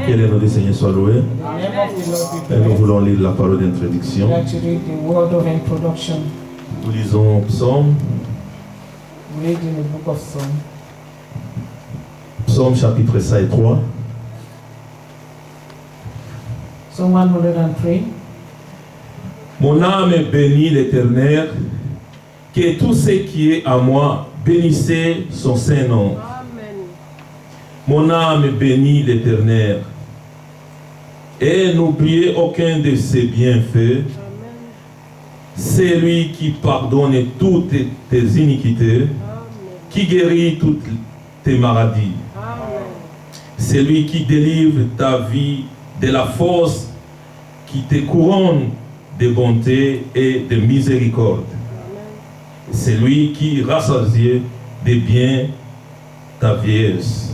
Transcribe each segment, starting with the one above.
Que le nom du Seigneur soit loué. The name of the Lord be Et nous praised. voulons lire la parole We d'introduction. like to read the word of introduction. Nous lisons Psaume, We read in the book of Psalm. Psaume chapitre 5 et 3. Psalm 103. Mon âme bénit l'Éternel, que tout ce qui est à moi bénissez son saint nom. Mon âme bénit l'Éternel, et n'oubliez aucun de ses bienfaits. C'est lui qui pardonne toutes tes iniquités, qui guérit toutes tes maladies. C'est lui qui délivre ta vie de la force, qui te couronne de bonté et de miséricorde. C'est lui qui rassasie de bien ta vieillesse,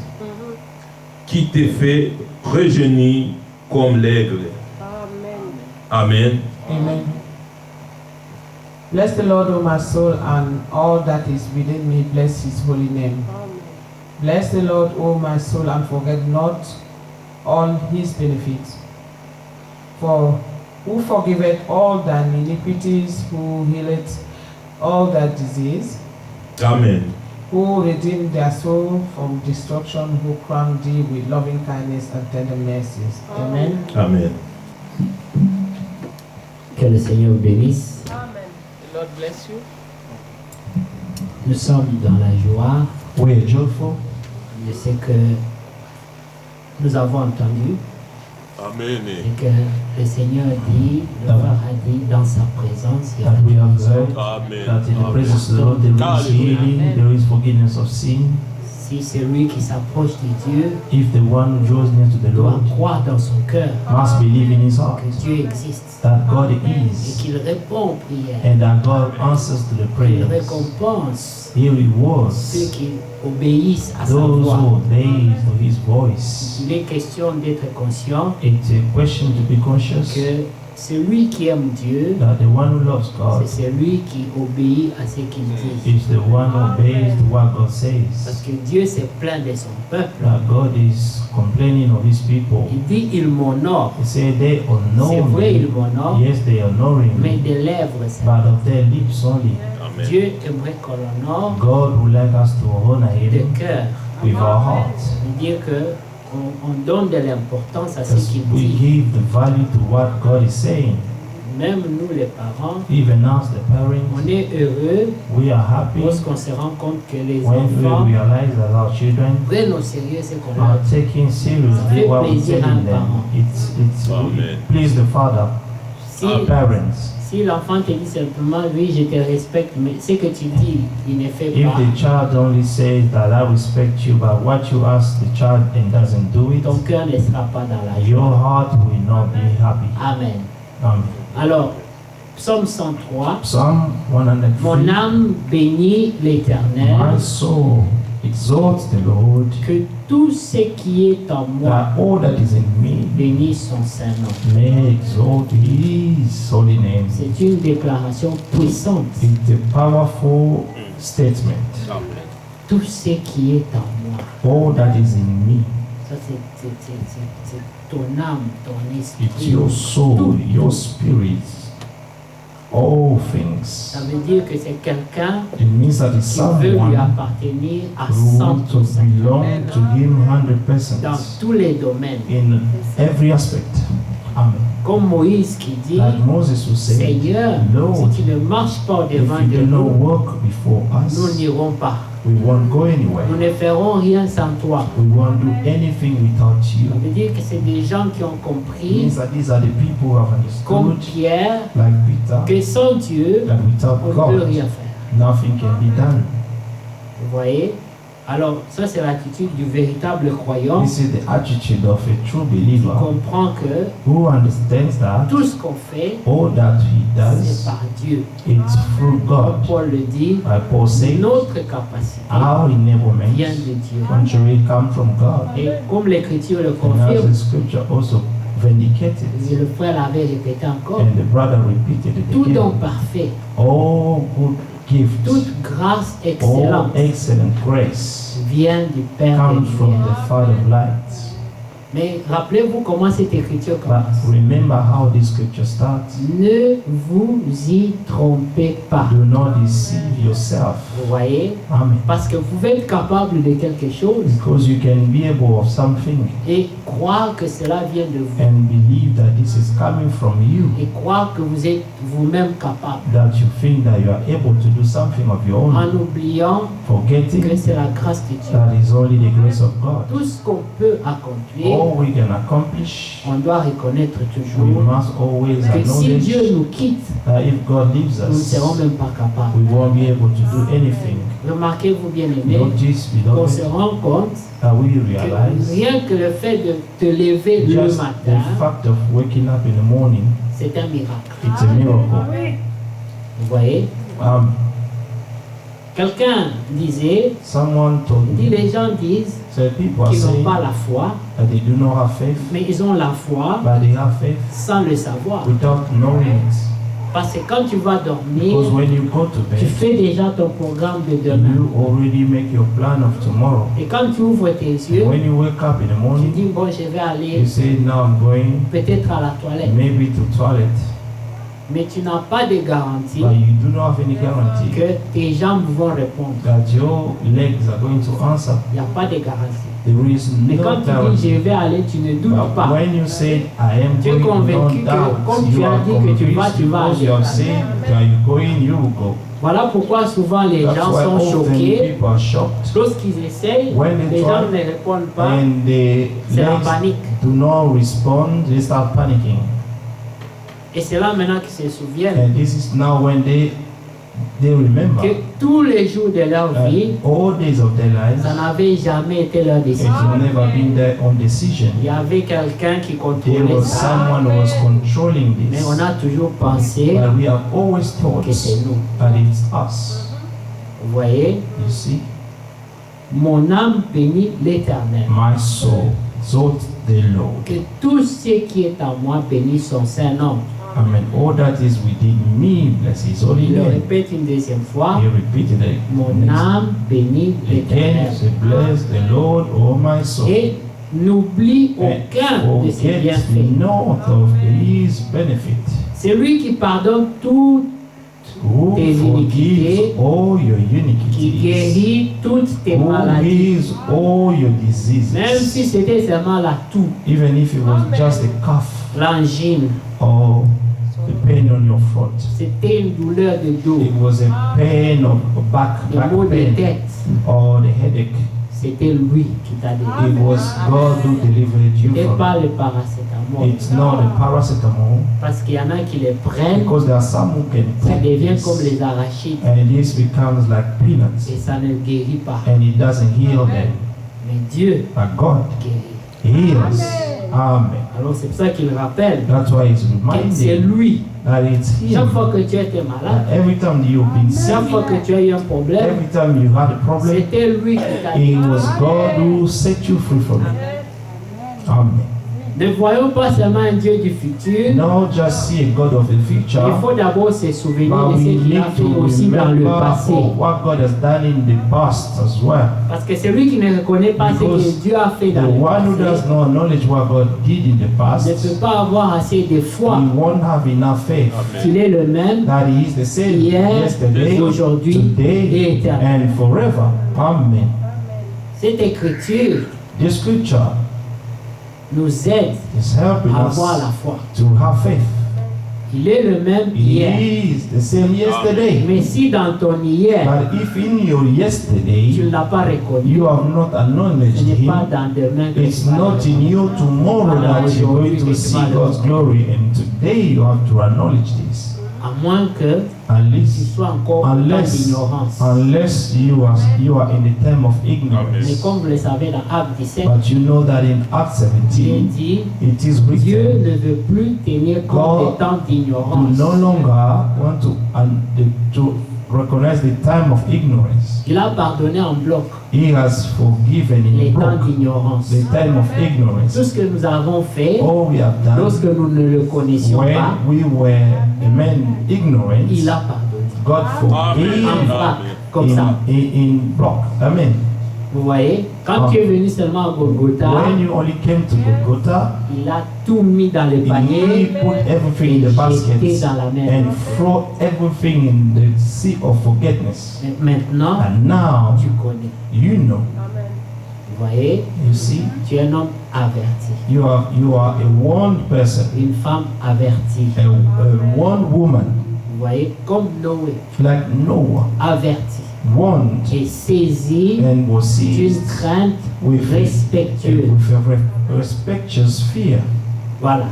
qui te fait rajeunir comme l'aigle. Amen. Amen. Bless the Lord, O my soul, and all that is within me. Bless his holy name. Bless the Lord, O my soul, and forget not all his benefits. For who forgiveth all thine iniquities, who healeth all thy disease, Amen. who redeemed their soul from destruction, who crowned thee with loving kindness and tender mercies. Amen. Amen. Que le Seigneur vous bénisse. The Lord bless you. Nous sommes dans la joie We are joyful de ce que nous avons entendu Amen. et que le Seigneur dit, le Père a dit, dans sa présence, il y a that we have heard Amen. that in the presence of the Lord there is healing, there is forgiveness of sin. si celui qui s'approche de Dieu If the one who draws near to the doit Lord croire dans son cœur must believe in his heart que Dieu existe that God et is qu'il répond aux prières, and that God answers to the qu'il prayers. récompense He ceux rewards qui obéissent à sa those voix. who obey to his voice. Il est question d'être conscient It's a question to be conscious que celui qui aime Dieu, that the one who loves God c'est celui qui obéit à ce qu'il dit. is the one who obeys to what God Parce says. que Dieu se plaint de son peuple. That God is complaining of his people. Il dit, il m'honore. He said they C'est honor vrai, il me. m'honore, Yes, they honor mais him, des lèvres, c'est but of their lips only. Dieu aimerait qu'on l'honore God would like us to honor de him cœur. with our hearts. C'est-à-dire que on donne de l'importance à ce Because qu'il we dit. give the value to what God is saying. Même nous, les parents, Even as the on parents, est heureux we are happy lorsqu'on se rend compte que les when we enfants realize that our children prennent au sérieux ce qu'on are leur dit. taking seriously what we're telling them. It's Amen. please the Father, Si, our parents. si l'enfant te dit simplement, oui, je te respecte, mais ce que tu dis, il ne fait If pas, the child only says that I respect you, but what you ask the child and doesn't do it, ton cœur ne sera pas dans la your joie. heart will not be happy. Amen. Amen. Alors, Psaume 103, Psalm mon 103. âme bénit l'Éternel, My soul exalts the Lord, que tout ce qui est en moi that all that is in me bénisse son saint nom. may exalt his holy name. C'est une déclaration puissante. It's a powerful statement. Tout ce qui est en moi. All that is in me, Ça, c'est ton âme, ton esprit. it's your soul, Tout. your spirit, all Ça things. veut dire que c'est quelqu'un It means that it's qui veut lui someone appartenir à who wants to 100% belong to him dans 100% tous les domaines. in every aspect. Amen. Comme Moïse qui dit, Like Moses will say, Seigneur, Lord, si tu ne marches pas if devant you de do not nous, walk before nous us, n'irons pas. we won't go anywhere. Nous ne ferons rien sans toi. We won't do anything without Ça you. veut dire que c'est des gens qui ont It compris, means that these are the people who have comme understood, Pierre, like Peter, que sans Dieu, that without on ne peut God, rien faire. nothing can be done. Vous voyez? Alors, ça, c'est l'attitude du véritable croyant This is the attitude of a true qui believer comprend que who understands that tout ce qu'on fait, all that he c'est does, par Dieu. it's through Comme God. Paul le dit, Like Paul says, notre capacité our enablement vient de Dieu. contrary come from God. Et comme l'Écriture le And as confirme, the scripture also vindicated, et le frère l'avait répété encore, and the brother repeated it tout don again, parfait, all good gifts, toute grâce all excellente excellent grace vient du Père des comes from lumières. the Father of lights. Mais rappelez-vous comment cette écriture But commence. remember how this scripture starts. Ne vous y trompez pas. Do not deceive yourself. Vous voyez? Amen. Parce que vous pouvez être capable de quelque chose Because you can be able of something et croire que cela vient de vous. and believe that this is coming from you. Et croire que vous êtes vous-même capable. That you think that you are able to do something of your own. En oubliant Forgetting que c'est la grâce de Dieu. that is only the grace of God. Tout ce qu'on peut accomplir, All we can accomplish, on doit reconnaître we toujours must always que si acknowledge Dieu nous quitte, that if God leaves nous ne us, serons même pas capables. we won't be able to do anything. Remarquez-vous bien aimé, Notice, qu'on se beloved, rend compte that we que realize rien que le fait de te lever le just the matin, fact of waking up in the morning, c'est un miracle. it's a miracle. Vous voyez? Quelqu'un disait, Someone told me, les gens disent said people are qu'ils n'ont saying pas la foi, that they do not have faith, mais ils ont la foi but they have faith sans le savoir. without knowing it. Parce que quand tu vas dormir, Because when you go to tu bed, fais déjà ton programme de demain. you already make your plan of tomorrow. Et quand tu ouvres tes yeux, When you wake up in the tu morning, dis, bon, je vais aller you say, now I'm going peut-être à la toilette. maybe to toilet, Mais tu n'as pas de garantie but you do not have any guarantee que tes jambes vont répondre. that your legs are going to answer. Il n'y a pas de garantie. There is Mais no quand tu dis, guarantee. je vais aller, tu ne doutes But pas. when you say, I am Tu es going, convaincu don't que doubt. comme You tu as are dit que tu vas, convinced tu vas because aller. you have said that you're going, you will go. Voilà pourquoi souvent les That's gens why sont often choqués. people are shocked Lorsqu'ils essayent, When they les try gens ne répondent pas. and the C'est la legs panique. do not respond, they start panicking. Et c'est là maintenant qu'ils se souviennent And this is now when they remember que tous les jours de leur vie, all days of their lives, ça n'avait jamais été leur it décision. has never been their own decision. Il y avait quelqu'un qui There contrôlait was ça, someone who was controlling mais this. on a toujours pensé But we have always thought que c'est nous. that it's us. Vous voyez, You see, mon âme bénit l'Éternel. my soul exalt the Lord. Que tout ce qui est en moi bénisse son Saint-Nom. Amen. All that is within me, bless His holy Il le name. répète une deuxième fois. He repeated it. Mon âme bénit Again, l'Éternel. say, bless the Lord, oh my soul. Et n'oublie And aucun de ses forget bienfaits. not of His benefit. C'est lui qui pardonne tout, Who tes iniquités, forgives all your qui iniquities. guérit toutes tes Who maladies. heals all your diseases. Même si c'était seulement la toux, Even if it was just a cough l'angine, or the pain on your throat. c'était une douleur de dos, It was a pain of back le mot de pain tête, or the headache. c'était lui qui t'a It délivré. was God who delivered you Et from pas it. le paracétamol. It's not a paracetamol Parce qu'il y en a qui les prennent, because there are some who can ça take devient this comme les arachides and this becomes like peanuts et ça ne guérit pas. and it doesn't heal them. Mais Dieu But God guérit. heals. Amen. Alors c'est pour ça qu'il rappelle That's why He's que c'est reminding lui. that it's Chaque Him. fois que tu étais malade, That every time you've been sick, chaque fois que tu as eu un problème, every time you had a problem, c'était lui qui t'a it dit. was God who set you free from it. Amen. Ne voyons pas seulement un Dieu du futur. Not just see a God of the future, Il faut d'abord se souvenir but de ce we qu'il a need fait to aussi dans le remember passé. for what God has done in the past as well. Parce que celui qui ne reconnaît pas ce Because que Dieu a fait The dans le one who does passé not acknowledge what God did in the ne past, peut pas avoir assez de foi he won't have enough faith qu'il est le même that He is the same hier, yesterday, aujourd'hui et today, éternel. and forever. Amen. Cette écriture The scripture nous aide is helping à us avoir la foi. to have faith. Il est le même He hier. is the same yesterday. Mais si dans ton hier, But if in your tu ne yesterday l'as pas reconnu, you have not ce acknowledged n'est pas Him, dans demain que it's tu vas not in you tomorrow that you're going to see God's glory. And today you have to acknowledge this. à moins que tu Unless, sois encore dans l'ignorance. unless you are in the time of Mais ignorance. comme vous le savez dans Acte 17, But you know that in Acts Dieu 17, dit, it is Dieu written, ne veut plus tenir compte God des temps you d'ignorance. no longer want to recognize the time of ignorance. Il a pardonné en bloc He has forgiven les in temps block d'ignorance. the time of ignorance. Tout ce que nous avons fait, All we have done lorsque nous ne le connaissions pas, when we were men ignorant, il a pardonné. God En forgave vrac, comme ça. in block. Amen. Vous voyez, quand tu es venu seulement à Golgotha, When you only came to Golgotha, il a tout mis dans le he panier put everything in the et basket jeté dans la mer. and throw everything in the sea of forgetfulness. Mais maintenant, And now, tu connais. you know, Vous voyez, you see, tu es un homme averti, you are a warned person, une femme avertie. a warned woman, Vous voyez, comme Noé, like Noah, averti warned et saisi and was d'une seized crainte with respectueuse. a respectuous fear. Voilà.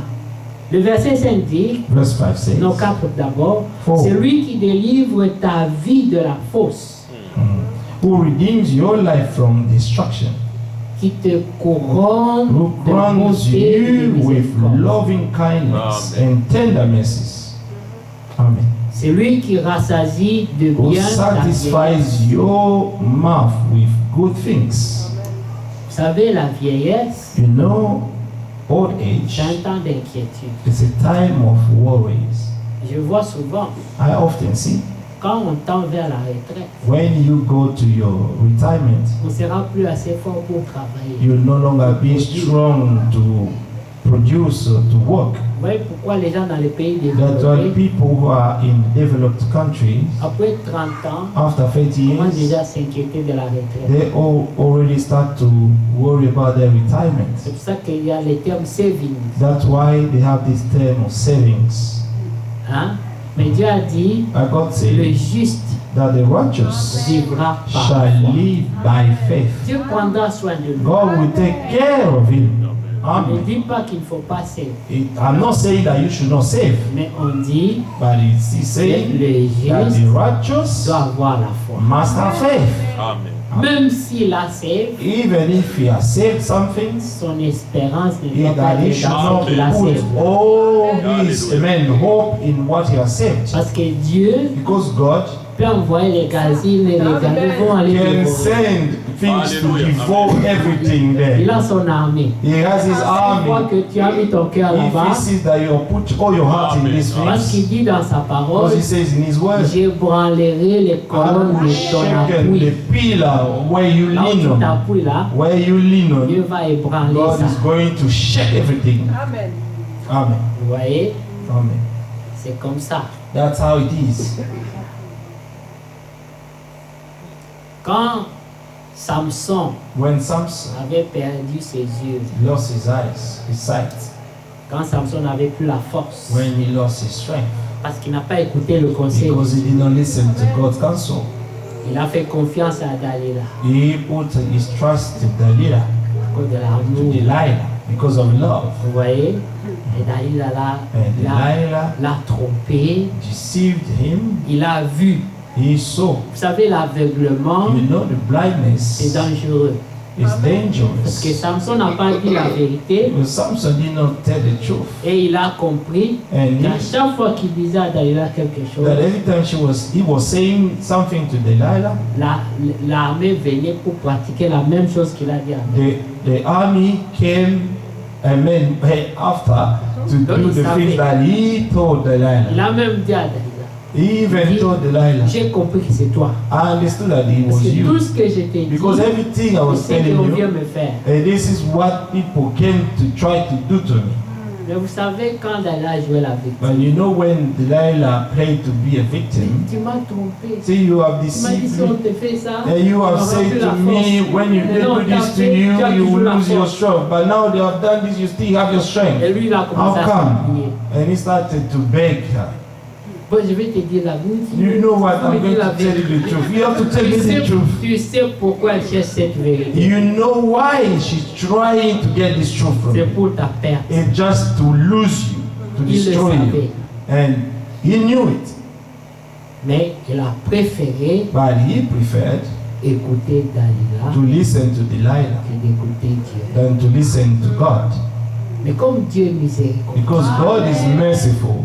Le verset 5 dit, Verse 5 says, non 4 d'abord, Four. c'est lui qui délivre ta vie de la fausse, who redeems your life from destruction, qui te couronne who de crowns bonté et de you with miséricorde. loving kindness and tender mercies. Amen. C'est lui qui rassasie de Who bien ta vieillesse. satisfies your mouth with good things. Vous savez, la vieillesse, You know, old c'est age un temps d'inquiétude. is a time of worries. Je vois souvent, I often see quand on tend vers la retraite, when you go to your retirement, on ne sera plus assez fort pour travailler. you no longer be strong to produce or to work. Vous voyez pourquoi les gens dans les pays That's why développés, people who are in developed countries, après 30 ans, after 30 commencent years, déjà à s'inquiéter de la retraite. they all already start to worry about their retirement. C'est pour ça qu'il y a les termes savings. That's why they have this term of savings. Hein? Mais Dieu a dit, God le said juste that the righteous vivra par shall foi. live by faith. Dieu prendra soin de nous. God will take care of him. On ne Amen. dit pas qu'il ne faut pas servir, I'm not saying that you should not save, mais on dit but he's que saying le that juste the righteous doit avoir la foi. must have faith. Amen. Même s'il a saved, Even if he has saved something, son espérance ne doit pas that he être should dans not ce qu'il a put saved. all his hope in what he has saved. Parce que Dieu Because God peut envoyer les gazines et les gazines vont aller can dévorer. send things to Hallelujah. devour everything Il there. a son armée. He has his Il voit army. que tu as mis ton cœur If là-bas, he sees that you put all your heart in these parce qu'il things, dit dans sa parole, because he says in his word, j'ébranlerai les colonnes I'm de ton shaken appui. the pillar where you Là où lean tu on. t'appuies là, Where you lean Dieu on, va ébranler God ça. is going to shake everything. Amen. Amen. Vous voyez, Amen. c'est comme ça. That's how it is. Quand Samson When Samson avait perdu ses yeux, lost his eyes, his sight, quand Samson n'avait plus la force, when he lost his strength, parce qu'il n'a pas écouté le conseil, because he did not listen to God's counsel, il a fait confiance à Dalila he put his trust in Delilah, à cause de to l'amour. Delilah, because of love. Vous voyez, et Dalila And Delilah l'a trompé, deceived him. il a vu. He saw. Vous savez, l'aveuglement, You know, the c'est blindness dangereux. is Parce que dangerous. Samson n'a pas dit la vérité Because Samson did not tell the truth. et il a compris And qu'à he, chaque fois qu'il disait à Dalila quelque chose, that every time he was saying something to Delilah, l'armée venait pour pratiquer la même chose qu'il a dit à Dalila. the army came and then after to Donc, do il the savait. things that he told Il Delilah. a même dit à Dalila, He even Il dit, told Delilah, j'ai compris que c'est toi. I understood that it Parce was que tout you. ce que je t'ai dit, Because everything I was c'est ce telling qu'on vient you, me faire. and this is what people came to try to do to me. Mais vous savez, quand Dalila jouait la victime, But you know when Delilah played to be a victim, tu m'as trompé. see you have Tu m'as dit si deceived on me. te fait ça, And you on have aura said plus to la me, force. when you Mais they non, do t'as this to fait, you, tu as you toujours will la lose your force. strength. But now they have done this, you still have your strength. Et lui, il a How commencé à come? s'oublier. And he started to beg her. Bon, je vais te dire la vérité. You know what? Je vais I'm te dire going la to tell you the vérité. truth. You have to tell me Tu sais, the truth. tu sais pourquoi elle cherche cette vérité. You know why she's trying to get this truth from C'est you. pour ta perte. It's just to lose you, to Il le destroy you. savait. And he knew it. Mais il a préféré But he preferred écouter Dalila to listen to Delilah que d'écouter Dieu. than to listen to God. Mais comme Dieu est miséricordieux, Because God is merciful.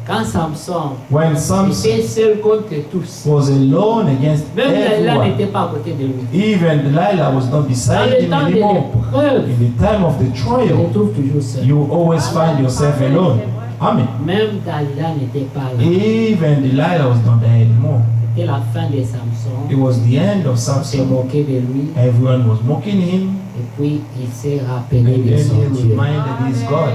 quand Samson When Samson était seul contre tous, was alone against même Dalila everyone, n'était pas à côté de lui. even Delilah was not Dans beside le him temps de anymore. l'épreuve, In the time of the il se trial, trouve toujours seul. you always find yourself alone. Amen. Même Dalila n'était pas là. Even Delilah was not there anymore. C'était la fin de Samson. It was the end of On s'est Samson. moqué de lui. Everyone was mocking him. Et puis, il s'est rappelé And de then son he Dieu. reminded his God.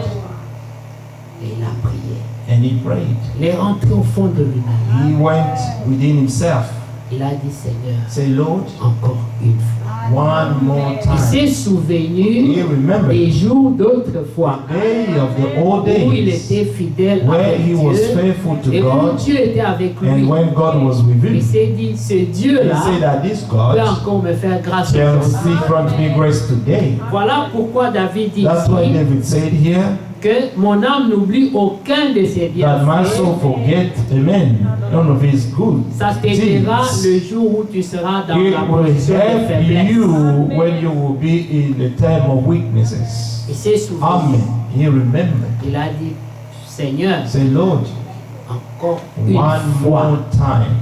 Et il a prié. And he prayed. Il est rentré au fond de lui-même. He went within himself. Il a dit, Seigneur, Say, Lord, encore une fois. one more Il time. s'est He souvenu remembered des jours d'autrefois the day of the old où il days était fidèle where avec he was Dieu faithful to et où God, Dieu était avec lui. and when God was with Il him. s'est dit, ce He Dieu-là said that this peut God encore me faire grâce can aujourd'hui. still grant me grace today. Voilà pourquoi David dit That's why ici David said here que mon âme n'oublie aucun de ses that my bienfaits. soul forget, amen, none of his good Ça t'aidera deeds. le jour où tu seras dans It la will position de help faiblesse. you when you will be in the time of weaknesses. Il s'est souvenu. Amen. He remembered. Il a dit, Seigneur, Say, Lord, encore une one fois, more time.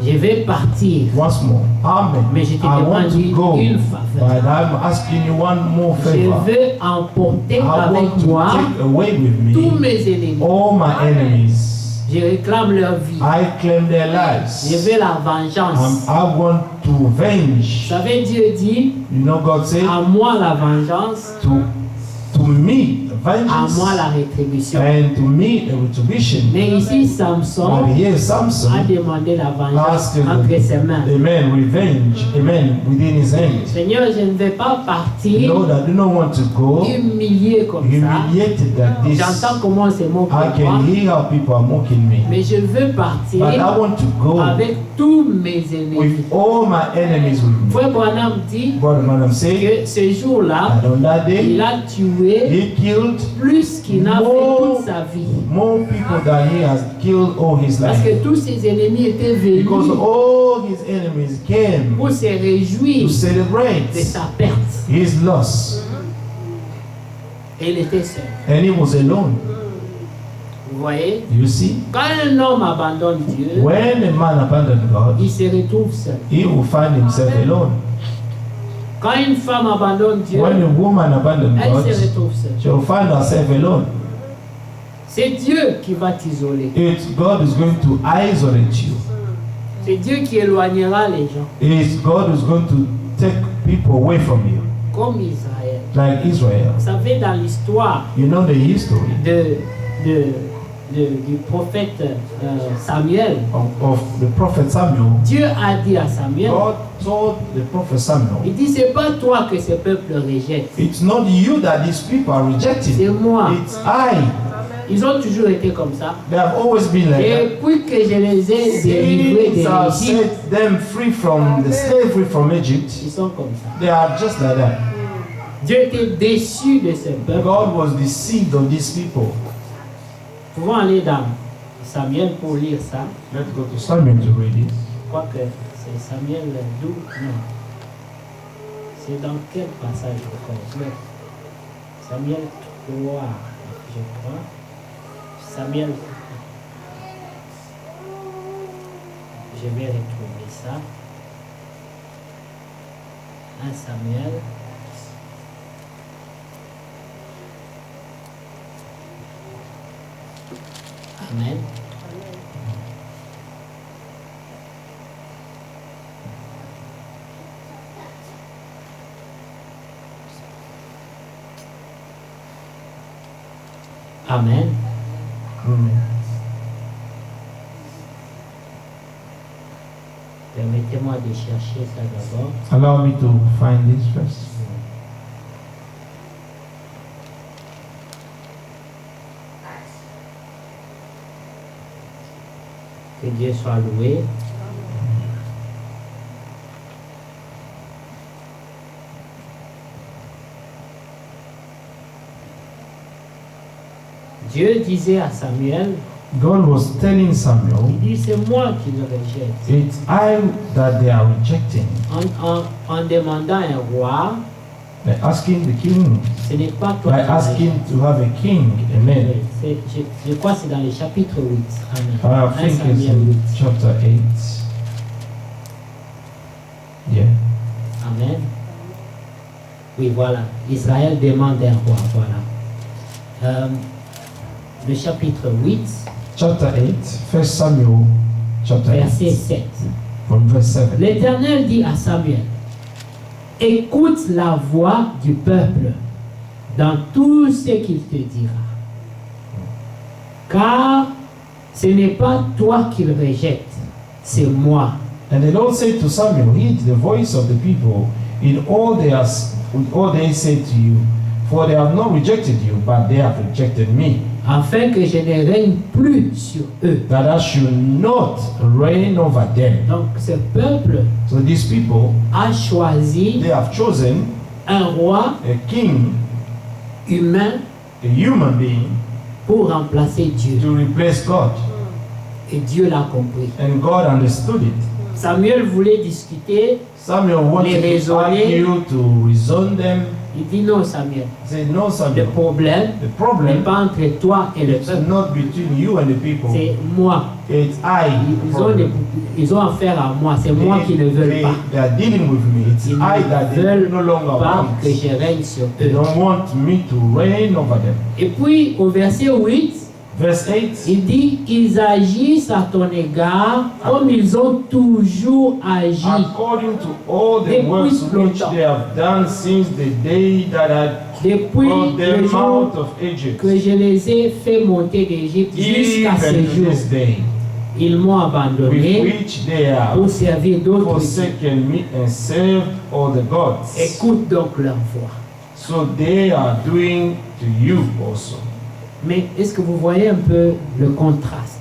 je vais partir. Once more. Amen. Mais je te I want demande to go, une faveur. but I'm asking you one more Je favor. veux emporter I avec want to moi take away with tous me mes ennemis. all my enemies. Je réclame leur vie. I claim their Je lives. veux la vengeance. I want to Vous avenge. savez, Dieu dit, You know, God said, à moi la vengeance, to me, à vengeance, moi la rétribution. and to me, the retribution. Mais ici, Samson But here, a Samson demandé la vengeance asked entre ses mains. amen, revenge, amen, within his hands. Seigneur, je ne vais pas partir Lord, I do not want to go humilié comme ça. humiliated like this. J'entends comment c'est mon I pouvoir, can hear how people are mocking me. mais je veux partir But I want to go avec tous mes ennemis. with all my enemies with me. Frère Branham dit Brother Madam said, que ce jour-là, that on that il day, a tué he killed plus qu'il n'a fait toute sa vie. more people than he has killed all his Parce life. que tous ses ennemis étaient venus Because all his enemies came pour se to réjouir celebrate de sa perte. his loss. Et il était seul. And he was alone. Vous voyez, You see, quand un homme abandonne Dieu, when a man abandons God, il se retrouve seul. he will find himself alone. Quand une femme abandonne Dieu, When a woman abandons elle God, se retrouve seule. she will find herself alone. C'est Dieu qui va t'isoler. God is going to isolate you. C'est Dieu qui éloignera les gens. God is going to take people away from you, Comme Israël. like Israel. Vous savez, dans l'histoire You know the history du prophète Samuel, of the prophet Samuel. Dieu a dit à Samuel, God told the prophet Samuel, il dit, c'est pas toi que ce peuple rejette, it's not you that these people are c'est rejecting. moi. It's I. Ils ont toujours été comme ça. They have always been like that. Et puis que je les ai délivrés de Since I l'Égypte, set them free from the slavery from Egypt, ils sont comme ça. they are just like that. Dieu était déçu de ce peuple. God was deceived of these people. Nous pouvons aller dans Samuel pour lire ça. Let's go to Samuel to read it. Je crois que c'est Samuel 12. Non. C'est dans quel passage encore? Samuel 3, je crois. Samuel. Je vais retrouver ça. 1 Samuel. Amen. Amen. Amen. Permettez-moi de chercher ça d'abord. Allow me to find this verse. Que Dieu soit loué. Dieu disait à Samuel, God was telling Samuel, il dit c'est moi qui le rejette. it's I that they are rejecting. En demandant un roi, By asking the king, ce n'est pas toi by qui asking rejettes. to have a king. Amen. Je crois que c'est dans le chapitre 8. Amen. I 1 think it's Samuel in 8. chapter 8. Yeah. Amen. Oui, voilà. Israël demande un roi. Voilà. Le chapitre 8, Chapter 8, 1 Samuel, chapter 8. verset 7. From verse 7. L'Éternel dit à Samuel, écoute la voix du peuple dans tout ce qu'il te dira. Car ce n'est pas toi qu'il rejette, c'est moi. And the Lord said to Samuel, heed the voice of the people in all they say to you, for they have not rejected you, but they have rejected me, Afin que je ne règne plus sur eux. that I should not reign over them. Donc ce peuple So these people, a choisi they have chosen un roi a king, humain a human being, pour remplacer Dieu. to replace God. Et Dieu l'a compris. And God understood it. Samuel voulait discuter. Samuel wanted Les to raisonner. argue, to reason them. Il dit non, Samuel. He said, no, Le Samuel, problème the n'est problem pas entre toi et le is peuple. not between you and the people. C'est moi. It's I. Ils ont affaire à moi. C'est moi qui ne veux pas. They are dealing with me. It's Ils I that ne they veulent no longer pas want. que je règne sur They eux. don't want me to reign over them. Et puis au verset 8, Verse 8. il dit qu'ils agissent à ton égard comme ils ont toujours agi. According to all the Depuis works which longtemps. they have done since the day that I Depuis brought le them jour out of Egypt, que je les ai fait monter d'Égypte jusqu'à ce even to jour, this day, ils m'ont with abandonné which they have pour servir d'autres dieux. forsaken me and served all the gods. Écoute donc leur voix. So they are doing to you also. Mais est-ce que vous voyez un peu le contraste?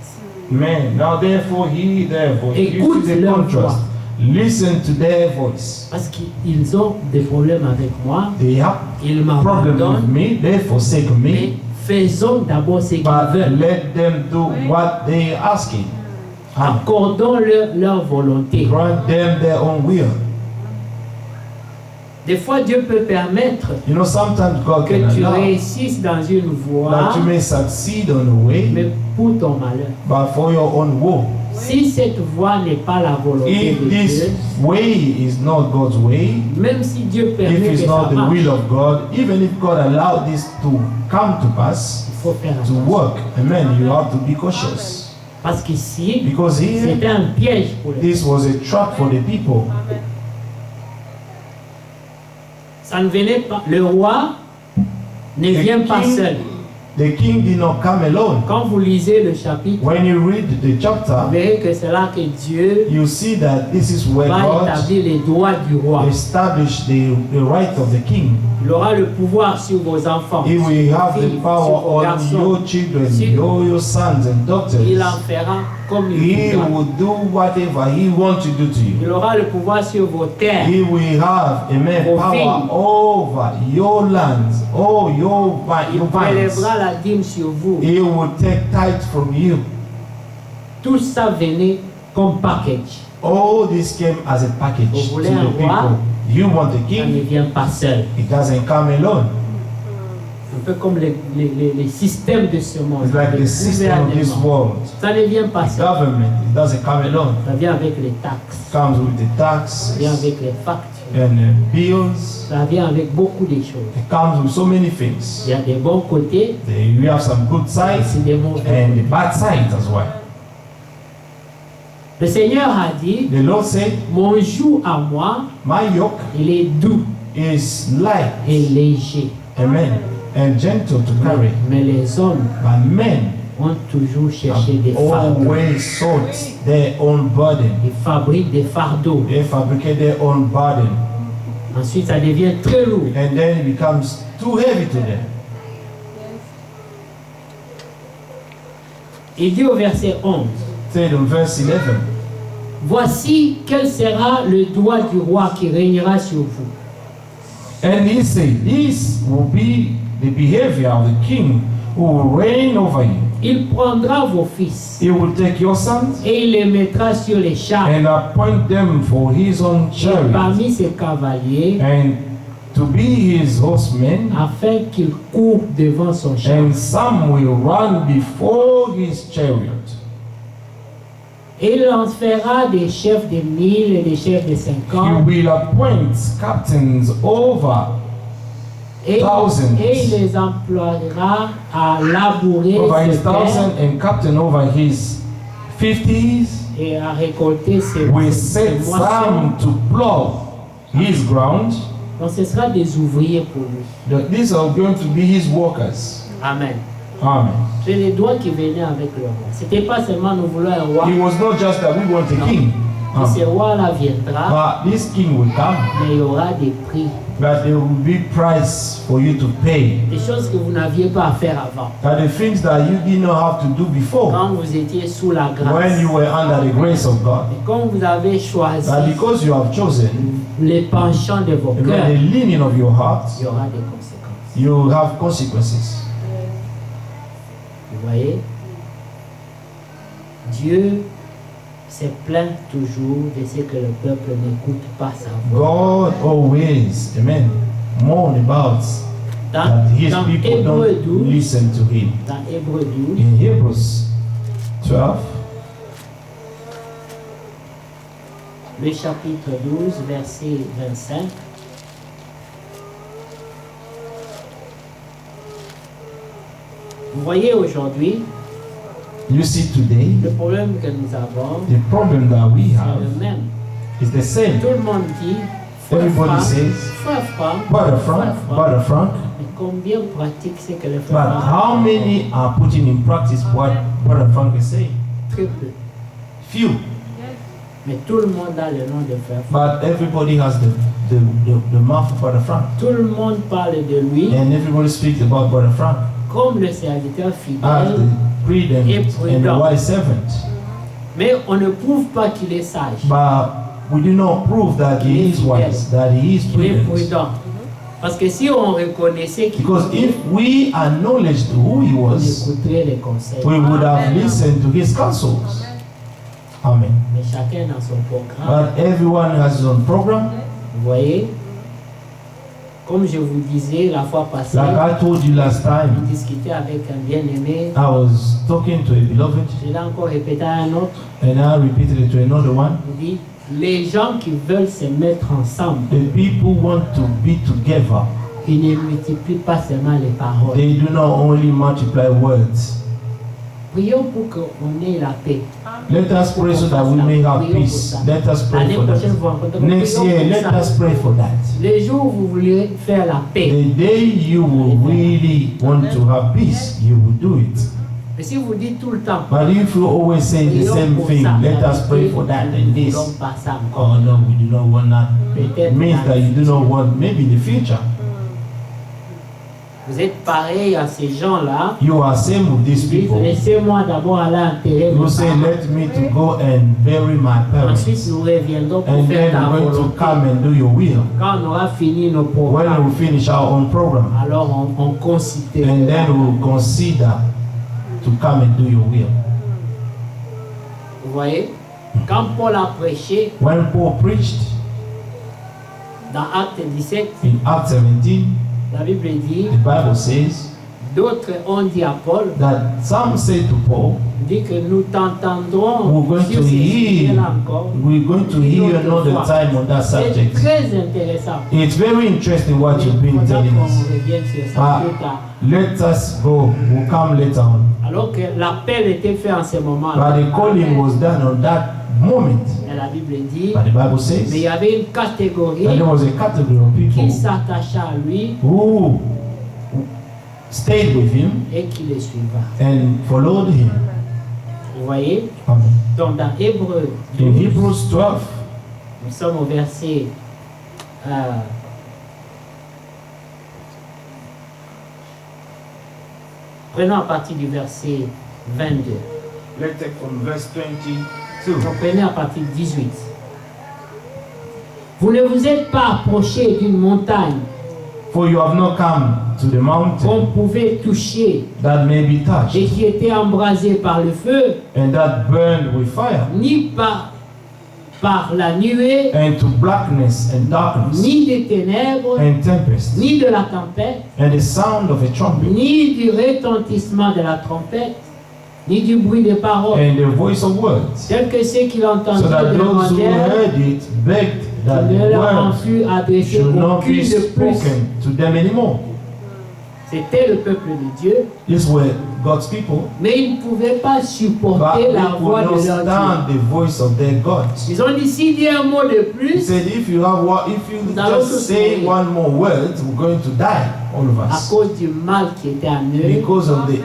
Man, now therefore hear their voice. You Écoute see the leur contrast. voix. Listen to their voice. Parce qu'ils ont des problèmes avec moi, They have ils problem with m'abandonnent, me, they forsake mais me, faisons d'abord ce qu'ils but veulent. let them do what they are asking. And Accordons-leur leur volonté. grant them their own will. Des fois, Dieu peut permettre You know, sometimes God que can tu allow réussisses dans une voie, that you may succeed on the way, mais pour ton malheur. but for your own woe. Si cette voie n'est pas la volonté If de this Dieu, way is not God's way, même si Dieu permet if que it's ça not the marche, will of God, even if God allowed this to come to pass, il faut faire to attention. work, amen, you have to be cautious. Parce qu'ici, Because here, c'était un piège pour les this was a trap for the people. Ça ne venait pas. Le roi ne vient pas king- seul. The king did not come alone. Quand vous lisez le chapitre, When you read the vous chapter, verrez que c'est là que Dieu you see that this is where va God établir les droits du roi. established the right of the king. Il aura le pouvoir sur vos enfants, He sur will vos have filles, the sur power vos on garçons. your children, Si- your sons and daughters. Il en fera comme il He voudra. will do whatever he wants to do to you. Il aura le pouvoir sur vos terres. He will have, amen, Vos power filles. over your lands, all your Il vines. prélèvera la dîme sur vous. He will take tithe from you. Tout ça venait comme package. All this came as a package Vous to voulez the un roi? people. You want the Ça ne king? vient pas seul. It doesn't come alone. Un peu comme les systèmes de ce monde. It's like le the system of this gouvernement. world. Ça ne vient pas The seul. government, it doesn't come alone. Ça vient avec les taxes. It comes with the Ça taxes vient avec les factures. and bills. Ça vient avec beaucoup de choses. It comes with so many Il things. y a des bons côtés You have some good et sides c'est des mauvais and côtés. the bad sides as well. Le Seigneur a dit, The Lord said, mon joug à moi, my yoke il est doux is light, et léger. amen, and gentle to carry. Mais les hommes But men ont toujours cherché have des fardeaux. always sought their own burden. Ils fabriquent des fardeaux. They fabricate their own burden. Ensuite, ça devient très lourd. And then it becomes too heavy to them. Il dit au verset 11, Said in verse 11, voici quel sera le droit du roi qui régnera sur vous. and he said, this will be the behavior of the king who will reign over you. Il prendra vos fils He will take your sons et il les mettra sur les chars. and appoint them for his own Et chariot, parmi ses cavaliers, and to be his horsemen, afin qu'ils courent devant son char. and some will run before his chariot. Et il en fera des chefs de 1000 et des chefs de He 50. will appoint captains over Et thousands. il les emploiera à labourer over his ses terres. thousand and captain over his 50s. et à récolter ses will set moissons. some to plow his ground. Donc ce sera des ouvriers pour lui. These are going to be his workers. Amen. Amen. C'est les doigts qui venaient avec le roi. C'était pas seulement nous voulons un roi. It was not just that we want a No. king, Et ce roi-là viendra, but this king will come, mais il y aura des prix. but there will be price for you to pay. Des choses que vous n'aviez pas à faire avant. That the things that you did not have to do before Quand vous étiez sous la grâce. when you were under the grace of God. Et quand vous avez choisi That because you have chosen les penchants de vos the cœurs, leaning of your heart, il y aura des conséquences. you have consequences. Vous voyez? Dieu se plaint toujours de ce que le peuple n'écoute pas sa voix. God always, amen, mourn about that his Dans people Hébreux don't 12, listen to him. dans Hébreux 12, In Hebrews 12, le chapitre 12, verset 25. Vous voyez aujourd'hui, you see today, le problème que nous avons, the problem that we c'est have le même. is the same. Tout le monde dit, frère Everybody Franck, says, frère Franck, Brother frère Frank, Franck. Brother Frank, Mais combien pratique c'est que le but frère Franck? how many are putting in practice what Brother Frank is saying? Très peu. Few. Mais tout le monde a le nom de frère Franck. But everybody has the mouth of Brother Frank. Tout le monde parle de lui And everybody speaks about Brother Frank comme le serviteur as fidèle, the prudent and the wise servant. mais on ne prouve pas qu'il est sage. But we do not prove that he is wise, that he is Il est prudent. prudent. Parce que si on reconnaissait qu'il Because if we acknowledged who he on was, écouterait les conseils. we would have listened to his counsels. Amen. Mais chacun dans son programme. But everyone has his own program. Vous voyez, comme je vous disais la fois passée, Like I told you last on time, discutait avec un bien-aimé. I was talking to a beloved, Je l'ai encore répété à un autre. and I repeated it to another one. Il dit, les gens qui veulent se mettre ensemble, The people want to be together. ils ne multiplient pas seulement les paroles. They do not only multiply words. Prions pour qu'on ait la paix. Let us pray so that we may have Prions pour peace. ça. Let us pray L'année for prochaine, that. vous rencontrez. Next Prions year, pour let ça. us pray for that. Les jours où vous voulez faire la paix. The day you will really want to have peace, you will do it. Mais si vous dites tout le temps, But if you always say the prions same pour thing, ça, let la us pray paix, for that nous and ne this. voulons pas ça encore. Oh no, we do not want that. It Peut-être means dans that le you do not want maybe the future. Vous êtes pareil à ces gens-là. You are same with these Ils disent, people. laissez-moi d'abord aller enterrer You mes say, parents. let me to go and bury my Ensuite, parents. nous reviendrons pour And faire then ta we're going to volonté. come and do your will. Quand on aura fini nos When programmes, we finish our own program. alors on considère. And then we'll consider to come and do your will. Vous voyez, quand Paul a prêché When Paul preached dans Acte 17, in Acts 17, la Bible dit, the Bible says d'autres ont dit à Paul, that some say to Paul, dit que nous t'entendrons we're going sur to ce hear, sujet-là encore. we're going to hear another time on that C'est subject. très intéressant. It's very interesting what Mais you've been faudra telling qu'on us. revienne sur ça Ah. plus tard. Let us go. We'll come later on. Alors que l'appel était fait en ce moment-là. But the calling was done on that moment. Et la Bible dit, But the Bible mais il says y avait une catégorie that there was a category of qui people s'attacha à lui who stayed with him et qui le suiva. and followed him. Vous voyez? Amen. Donc dans Hébreux In 12, Hebrews 12, nous sommes au verset prenons à partir du verset 22. let's take from verse 22. Donc prenez à partir du 18. Vous ne vous êtes pas approché d'une montagne For you have not come to the qu'on mountain pouvait toucher that may be et touched qui était embrasée par le feu, and that burned with fire, ni par la nuée, and to blackness and darkness ni des ténèbres, and tempest, ni de la tempête, and the sound of a trumpet, ni du retentissement de la trompette, ni du bruit des paroles, and the voice of words, tel que ceux qui so l'entendirent that those who demandèrent heard it begged that ne the leur en word fut adressé should not aucune be de plus. spoken to them anymore. C'était le peuple de Dieu, These were God's people, mais ils ne pouvaient pas but supporter they la could voix not de leur Dieu. stand the voice of their God. Ils ont dit, s'il dit un mot de He plus, said, if you Nous allons tous just say mourir. one more word, we're going to die, all of à us. cause du mal qui était en eux, Because of the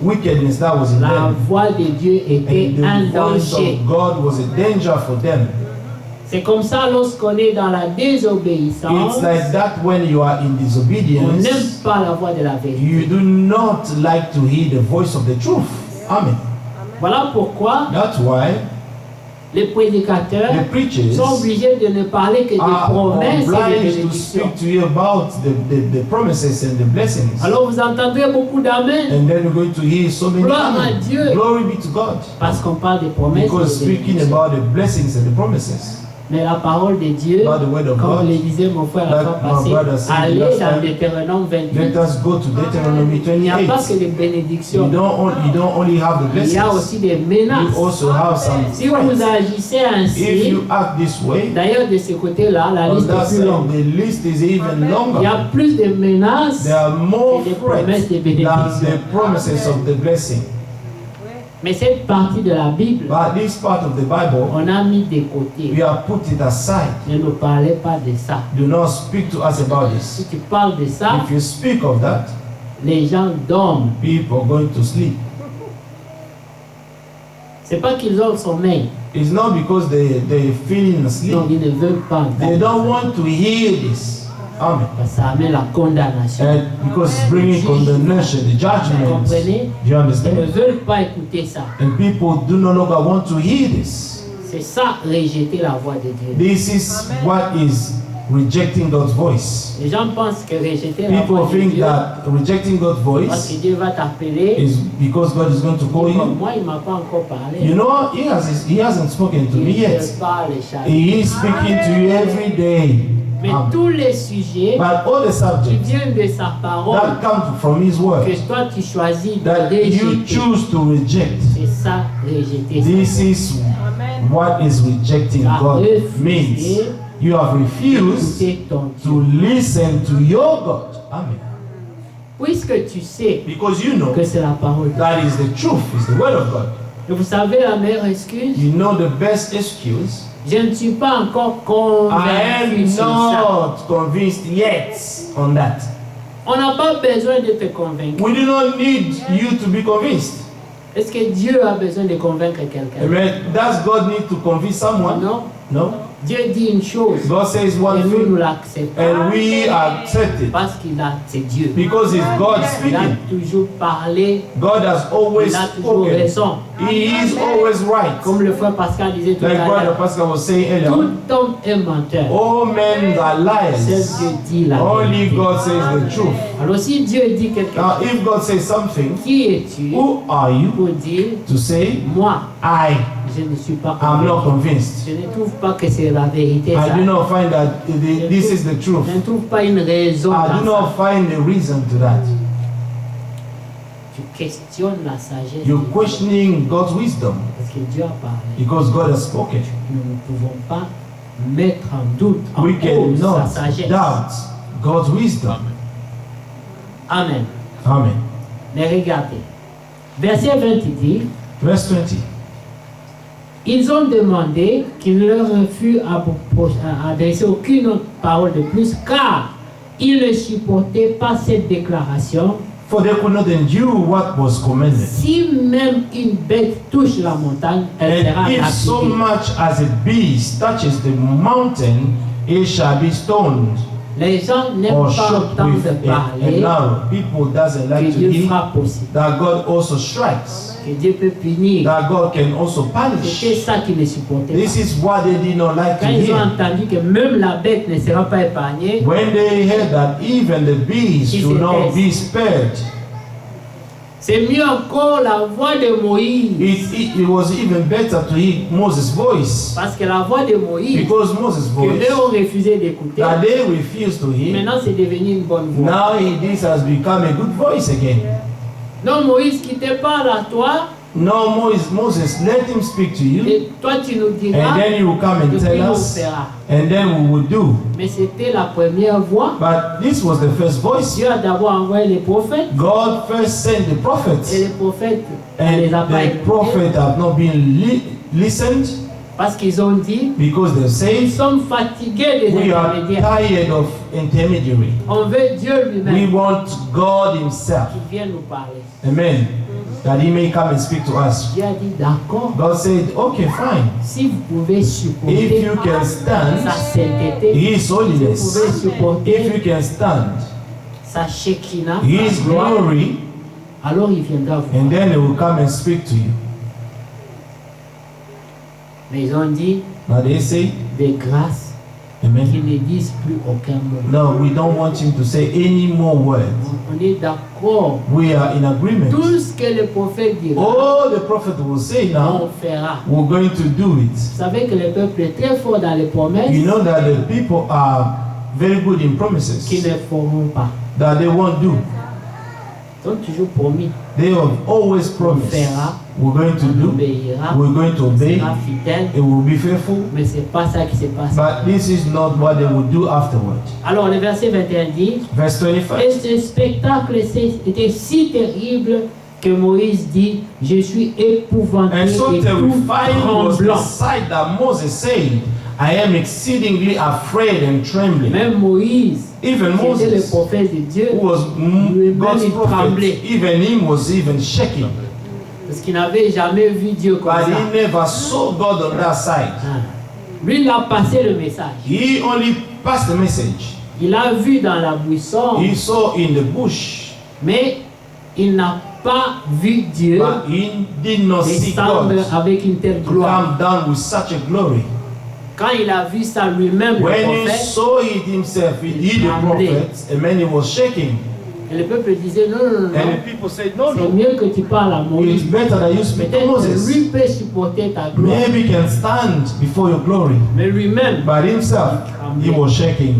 wickedness that was in la them. voix de Dieu était And un the voice danger. of God was a danger for them. C'est comme ça lorsqu'on est dans la désobéissance, It's like that when you are in on n'aime disobedience, pas la voix de la vérité. you do not like to hear the voice of the truth. Amen. Voilà pourquoi That's why les prédicateurs the preachers sont obligés de ne parler que des are promesses et des obliged to bénédictions. speak to you about the promises and the blessings. Alors vous entendrez beaucoup d'amen And then you're going to hear so many Gloire à amen. Dieu. Glory be to God. parce qu'on parle des promesses Because et des speaking bénédictions. about the blessings and the promises, Mais la parole de Dieu, about the word of comme God, le disait mon frère la like fois my passée, brother said allez last dans time, Deutéronome 28. let us go to Deuteronomy Il n'y a pas que 28. des You bénédictions, don't only have the il y a blessings, aussi des you menaces. also have some Si vous threats. agissez If ainsi, you act this way, d'ailleurs de ce côté-là, la on liste that est plus side, longue. the list is even Il y longer. a plus de menaces, There are more et des threats promesses de than bénédiction. the promises of the blessing. Mais cette partie de la Bible, But this part of the Bible, on a mis de côté. we have put it aside. Ne nous parlez pas de ça. Do not speak to us about Si this. tu parles de ça, If you speak of that, les gens dorment. people are going to sleep. C'est pas qu'ils ont le sommeil, It's not because they're feeling donc asleep. ils ne veulent pas. They don't want to hear this. Amen. Parce que ça amène la condamnation. And because it's bringing condemnation, the Vous judgment. comprenez? Do you Ils ne understand? veulent pas écouter ça. And people do no longer want to hear this. C'est ça, rejeter la voix de Dieu. This is what is rejecting God's voice. Les gens pensent que rejeter la People voix de think Dieu, that rejecting God's parce voice que Dieu va t'appeler, is because God is going to call comme you. moi, il ne m'a pas encore parlé. You know, he hasn't spoken to me Il yet. te parle chaque He is speaking to you every day. Mais Amen. tous les sujets But all the qui subjects viennent de sa parole, that come from His word, que toi tu choisis de that you rejeter, choose to reject, c'est ça, rejeter. this is what is rejecting God means. You have refused Écouter ton to Dieu. listen to your God. Amen. Puisque tu sais Because you know que c'est la parole de Dieu. that is the truth, is the word of God. Et vous savez la meilleure excuse? You know the best excuse. Je ne suis pas encore I convaincu am sur ça. not convinced yet on that. On n'a pas besoin de te convaincre. We do not need you to be convinced. Est-ce que Dieu a besoin de convaincre quelqu'un? Amen. Does God need to convince someone? Non. No. Dieu dit une chose God says et one nous, nous thing l'acceptons and we accept it parce qu'il a, c'est Dieu. because it's God Il a speaking. toujours parlé, God has always il a toujours spoken. raison. He is always right. Comme le frère Pascal disait tout Like à Brother l'heure, Pascal was saying earlier, tout homme est menteur. all men are Seul liars. Dieu dit la Only vérité. God says the truth. Alors si Dieu dit quelque Now, chose, if God says something, qui es-tu who are you pour dire, to say, moi, I je ne suis pas am not convaincu. convinced? Je ne trouve pas que c'est la vérité. I Ça. do not find that this is the truth. Je ne trouve pas une raison I do dans ça. not find a reason to that. Tu questionnes la sagesse. You're de Dieu. questioning God's wisdom Parce que Dieu a parlé. because God has spoken. Nous ne pouvons pas mettre en doute, en We cause sa cannot sagesse. doubt God's wisdom. Amen. Amen. Mais regardez. Verset 20 dit, Verse 20. ils ont demandé qu'il ne leur fût adressé aucune autre parole de plus, car ils ne supportaient pas cette déclaration. For they could not endure what was commanded. Si même une bête touche la montagne, elle sera And if so lapidée. much as a beast touches the mountain, it shall be stoned Les gens n'aiment or pas shot entendre with a parler arrow. People doesn't que like to Dieu hear frappe aussi, that God also strikes, que Dieu peut punir. that God can also C'était punish. ça qu'ils ne supportaient This pas. is what they did not like to Quand ils ont hear. entendu que même la bête ne sera pas épargnée, When they heard that even the beast Ils should not étaient- be spared, c'est mieux encore la voix de Moïse. it was even better to hear Moses' voice, Parce que la voix de Moïse, because Moses' que voice eux ont refusé d'écouter, that they refused to hear, maintenant c'est devenu une bonne voix. now this has become a good voice again. Non, Moïse qui te parle à toi, No, Moses, let him speak to you. Et toi, tu nous diras, And then you will come et and puis tell on us. fera. And then we will do. Mais c'était la première voix. But this was the first voice. Dieu a d'abord envoyé les prophètes. God first sent the Et prophets. les prophètes, on And les a pas the écoutés. prophets have not been listened Parce qu'ils ont dit, because they nous say sommes fatigués des we are intermédiaires. tired of intermediary. On veut Dieu We lui-même want God himself. qui vienne nous parler. Amen. That he may come and speak to us. Dieu a dit, d'accord, God said, okay, fine. si vous pouvez If supporter you can sa stand sainteté, his si vous pouvez holiness, if supporter you can stand sa Shekinah, his sa gloire, glory, alors il viendra vous and parler. then he will come and speak to you. Mais ils ont dit, Now they say, des grâces qui amen. ne disent plus aucun mot. No, we don't want him to say any more words. On est d'accord. We are in agreement. Tout ce que le prophète dira, All the prophet will say on now, fera. we're going to do it. Vous savez que le peuple est très fort dans les promesses You know that the people are very good in promises qui ne feront pas. that they won't do. Ils ont toujours promis. They have always promised. We're going to On do. obéira, We're going to on obey. sera fidèle. It will be faithful. Mais ce n'est pas ça qui s'est passé. But this is not what they will do afterward. Alors le verset 21 dit, Verse 25. et ce spectacle était si terrible que Moïse dit, je suis épouvanté And so et tout terrifying was the tremblant. sight that Moses said, I am exceedingly afraid and trembling. Même Moïse, Even qui était le Moses, prophète de Dieu, who was God's il prophet, tremblait. even him was even shaking. parce qu'il n'avait jamais vu Dieu comme But ça. he never saw God on that side. Ah. Lui, il a passé le message. He only passed the message. Il a vu dans la buisson, He saw in the bush, mais il n'a pas vu Dieu but he did not see descendre God avec une telle to gloire. come down with such a glory. Quand il a vu ça lui-même, le When he prophète, saw it himself, he the prophet, and then he was shaking. et le peuple disait non, non, non, And non. the people said, no, C'est no, mieux que tu parles à it's Moïse. better that you speak to Peut-être que Moses. lui peut supporter ta gloire. Maybe he can stand before your glory. Mais lui-même, But himself, he was shaking.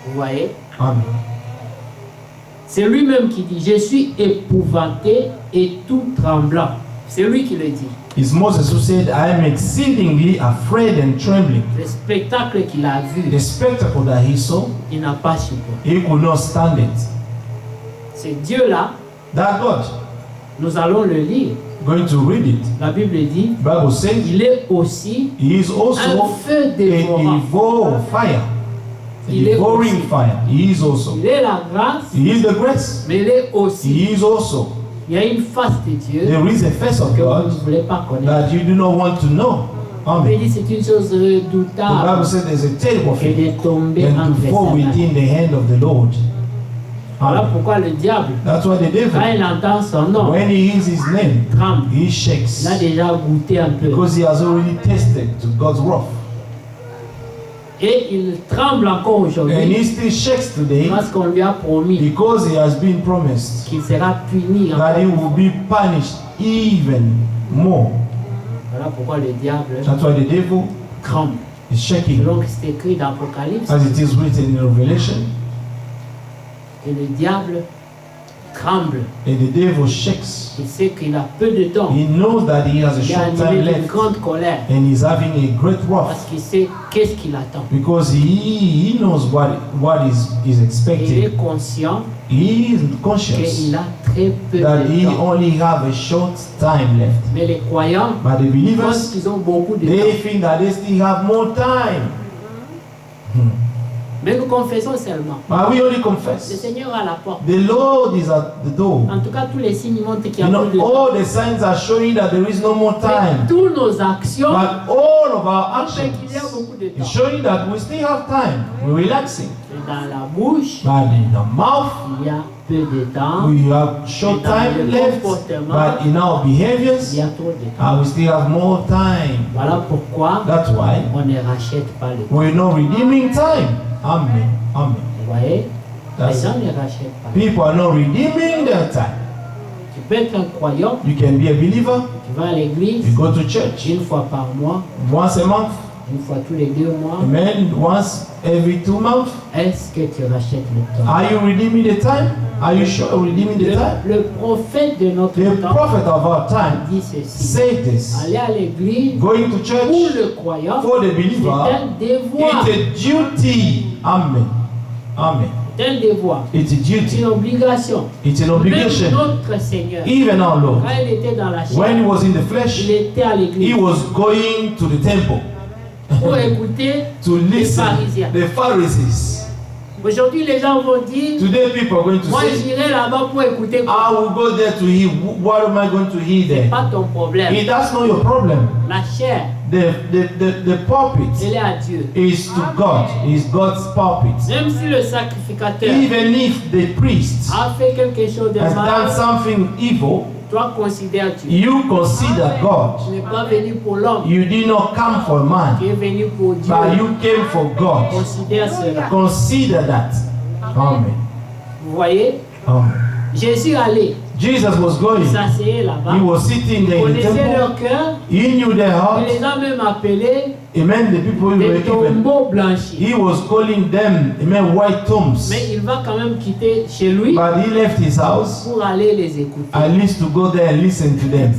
vous voyez, Amen. c'est lui-même qui dit, je suis épouvanté et tout tremblant. C'est lui qui le dit. It's Moses who said, I am exceedingly afraid and trembling. Le spectacle qu'il a vu, The spectacle that he saw, il n'a pas supporté. he could not stand it. C'est Dieu-là, That God, nous allons le lire. going to read it. La Bible dit, Bible says, il est aussi he is un also feu a dévorant. devouring fire. A Il est devouring aussi. fire. He is also. Il est la grâce, He is the grace. mais il est aussi. He is also. Il y a une face de Dieu There is a face of que vous God ne voulez pas connaître. that you do not want to know. On peut Amen. dire c'est une chose The Bible redoutable says there's a terrible que thing de tomber than entre to les fall mains. within the hand of the Lord. Voilà Amen. pourquoi le diable, That's why the quand devil, il entend son nom, when he hears his name, tremble. he shakes Il a déjà goûté un peu. because he has already tasted to God's wrath. Et il tremble encore And aujourd'hui he still shakes today parce qu'on lui a promis because he has been promised qu'il sera puni. that he will be punished even more. Voilà pourquoi le diable That's why the devil tremble. is shaking, Selon que c'est écrit dans l'Apocalypse, as it is written in Revelation. que le diable tremble. And the devil shakes. Il sait qu'il a peu de temps. He knows that he has a Il est short time animé d'une left grande colère and he's having a great wrath parce qu'il sait qu'est-ce qu'il attend. because he knows what is Et il expected. est conscient He is qu'il conscious a très peu that he de temps. only have a short time left. Mais les croyants But the pensent believers, qu'ils ont beaucoup de they temps. think that they still have more time. Mais nous confessons seulement. But we only Le confess. Seigneur est à la porte. The Lord is at the door. En tout cas, tous les signes montrent qu'il y a You plus de know, temps. all the signs are showing that there is no more Mais time. toutes nos actions But all of our montrent actions qu'il y a beaucoup de is temps. showing that we still have time. We're relaxing. Et dans la bouche, But in the mouth, il y a peu de temps. we have short time left. But in our Il behaviors, y a trop de temps. we still have more time. Voilà pourquoi That's why on ne rachète pas le temps. we're not redeeming time. Amen. Amen. Vous voyez? Les That's gens it. ne rachètent pas. People are not redeeming their time. Tu peux être un croyant, You can be a believer. tu vas à l'église You go to church une fois par mois, once a month. une fois tous les 2 mois. Amen. Once every 2 months. Est-ce que tu rachètes le temps? Are you redeeming the time? Are you sure redeeming the time? Le prophète de notre The temps prophet of our time dit ceci. said this. Aller à l'église Going to pour church le croyant, for the c'est believer, un devoir. it's a duty. Amen. Amen. C'est un devoir. It's a C'est duty. une obligation. It's an Même obligation. notre Seigneur, Even our Lord, quand il était dans la when he chair, was in the flesh, il était à he l'église was going to the temple pour écouter to les listen pharisiens. the Pharisees. Aujourd'hui, les gens vont dire, Today people are going to moi say, j'irai là-bas pour écouter. I will go there to hear. What am I going to hear C'est there? pas ton problème. That's not your problem. La chair, The pulpit elle est à Dieu. is to God. Is God's pulpit. Même si le sacrificateur Even if the priest a fait quelque chose de has mal, done something evil, toi considère Dieu. you consider God. Tu n'es pas venu pour l'homme, You did not come for man, tu es venu pour Dieu. but you came for God. Considère cela. Consider that. Amen. Vous voyez, Amen. Jésus allait Jesus was going. s'asseoir là-bas. He was sitting Il there in the connaissait leur temple. cœur. He knew their Il heart. les a même appelés Amen. The people who were des given. tombeaux blanchis. He was calling them, amen, white tombs. Mais il va quand même quitter chez lui But he left his house pour aller les écouter. at least to go there and listen to them.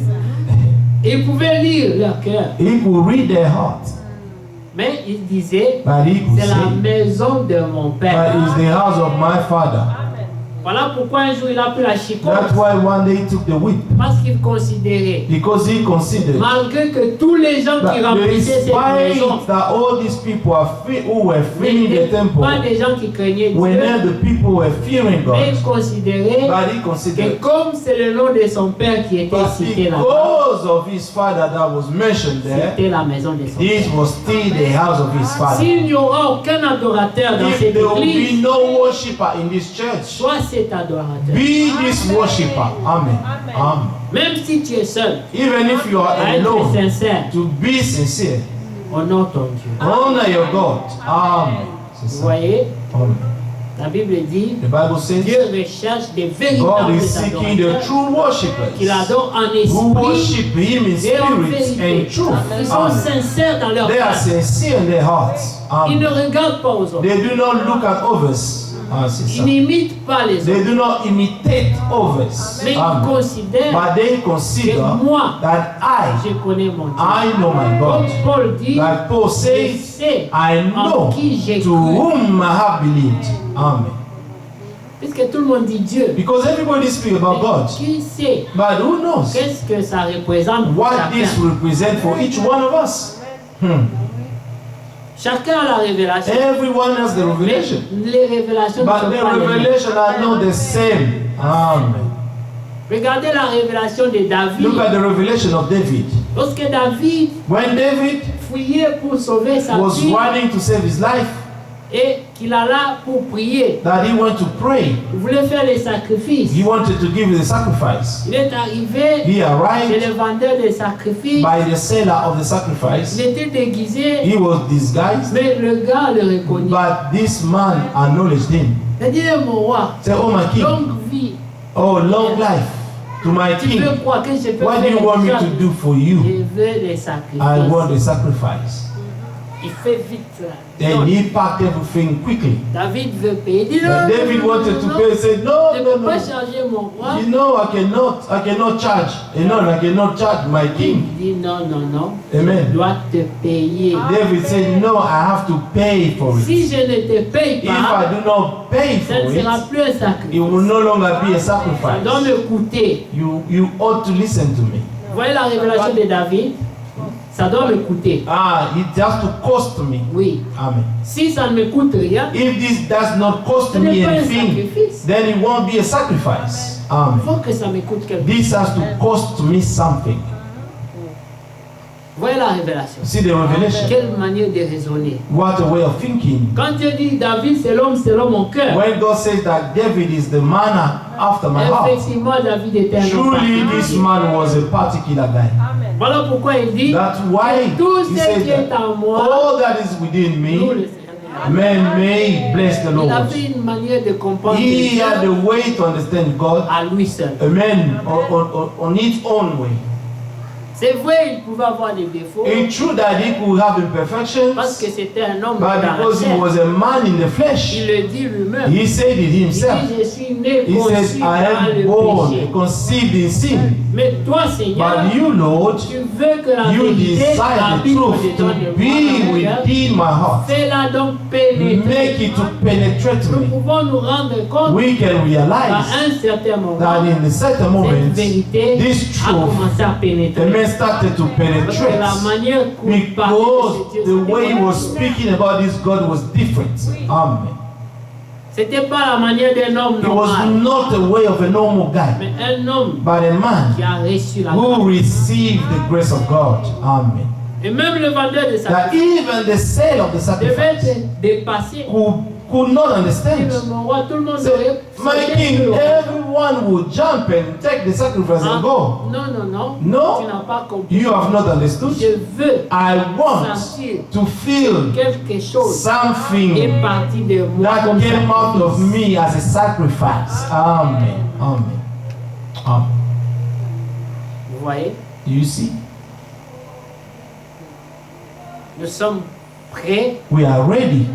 Il pouvait lire leur cœur. He could read their heart. Mais il disait, But he could c'est la say, maison de mon but père. it's the house of my father. Voilà pourquoi un jour il a pris la chicotte. That's why one day he took the whip. Parce qu'il considérait, Because he considered malgré que tous les gens qui that remplissaient cette maison despite that all these people who were filling the n'étaient temple pas des gens qui craignaient were Dieu, not the people who were fearing mais il God, considérait but he que considered comme c'est le nom de son père qui était but cité là-bas, because of his father that was mentioned there, c'était la maison de son this père. was still the house of his father. S'il n'y aura aucun adorateur dans If cette there will be église, no worshiper in this church, sois cet adorateur. be this worshiper. Amen. Amen. Même si tu es seul, Even if you are à être alone, sincère, to be sincere, honore ton Dieu. honor your God. Amen. Vous voyez, Amen. la Bible dit, The Bible says Dieu recherche des God véritables is seeking the adorateurs true worshippers qu'il adore en who esprit worship Him in et en spirit vérité. and truth. Ils sont Amen. sincères dans leur They are cœur. sincere in their hearts. Ils ne Amen. regardent pas aux autres. They do not look at others. Ils n'imitent pas les They autres. do not imitate others. Mais ils Amen. considèrent But they que consider moi, that je connais mon Dieu. I know my Comme God. Paul dit, Like Paul je says, sais I know en qui j'ai to cru. whom I have believed. Amen. Puisque tout le monde dit Dieu. Because everybody speaks about God. Qui sait But who knows qu'est-ce que ça représente pour what this chacun? represents for each one of us? Chacun a la révélation. Everyone has the Mais revelation. les révélations ne But sont the pas les mêmes. revelation are not the same. Amen. Regardez la révélation de David. Look at the revelation of David. Lorsque David When David fuyait pour sauver sa was vie running to save his life, et qu'il alla pour prier, that he went to pray, il voulait faire les sacrifices. he wanted to give the sacrifice. Il est arrivé He chez arrived le vendeur de sacrifices. by the seller of the sacrifice. Il était déguisé, He was disguised, mais le gars le reconnut. but this man acknowledged him. Il a dit, mon roi, Said, "Oh my king, longue vie. oh long life to my Tu king. veux quoi que je peux What do faire you want me quelque to chose? do for you? Je veux les I sacrifices. want a sacrifice." Il fait vite. And Non, he packed everything quickly. David veut payer. Il dit non, But David non, wanted non, to non, pay. Said, "No, je ne no, peux pas no. charger mon roi. You know, I cannot charge. You know, I cannot charge my king." Il dit non, non, non. Amen. Je dois te payer. David said, "No, I have to pay for it. Si je ne te paye If I pas, do not pay ça ne for sera it, plus un it sacrifice. will no longer be a Ça doit sacrifice. me coûter. You ought to listen to me." Vous voyez la révélation de David? Ça doit me coûter. It has to cost me. Oui. Amen. Si ça ne me coûte rien, If this does not cost ce me n'est pas un anything, sacrifice. then it won't be a sacrifice. Il Amen. faut que ça me coûte quelque chose. This has to cost me something. Vous voyez la révélation? See the revelation. Quelle manière de raisonner. What a way of thinking. Quand Dieu dit David, c'est l'homme selon mon cœur. When God says that David is the man after my heart, Effectivement, David était un homme surely this particulier. man was a particular guy. Voilà pourquoi il dit That's why tout he ce said qui est that en moi, all that is within nous me, le Seigneur. men may bless the Il a Lord. fait une manière de comprendre He had Dieu a way to understand God, à lui seul. amen, on its own way. C'est vrai, il pouvait avoir des défauts. It's true that he could have Parce imperfections, que c'était un homme but dans la because he chair. was a man in the flesh, Il le dit lui-même. he said it Il himself. dit, je suis né He conçu says, I dans am le born, péché. conceived in sin. Mais toi, Seigneur, But you, Lord, tu veux que la you vérité desire the habite truth au-dedans to de moi. be dans mon cœur. within my heart. Fais-la donc pénétrer. Make it to penetrate Nous me. pouvons nous rendre compte We can qu'à realize un certain moment, that in a certain cette moment, vérité this a truth, commencé à the pénétrer. man started to Parce que penetrate. la manière qu'on parlait Because de ce the Dieu, way he was speaking about this God was different. Amen. c'était pas la manière d'un homme It was normal, not the way of a normal guy, mais un homme but a man qui a reçu la who grâce. received the grace of God. Amen. Et même le vendeur de That sacrifice even the sale of the devait sacrifice être dépassé. could not Et understand. le roi, tout le monde So, aurait my sauté king, sur le roi. everyone would jump and take the sacrifice Ah, and go. non, non, non. No. Tu n'as pas compris. You have not understood. Je veux I want sentir to feel quelque chose something est parti de moi that comme came out of sacrifice. me as a sacrifice. Amen. Amen. Amen. Vous voyez, Do you see? nous sommes prêts We are ready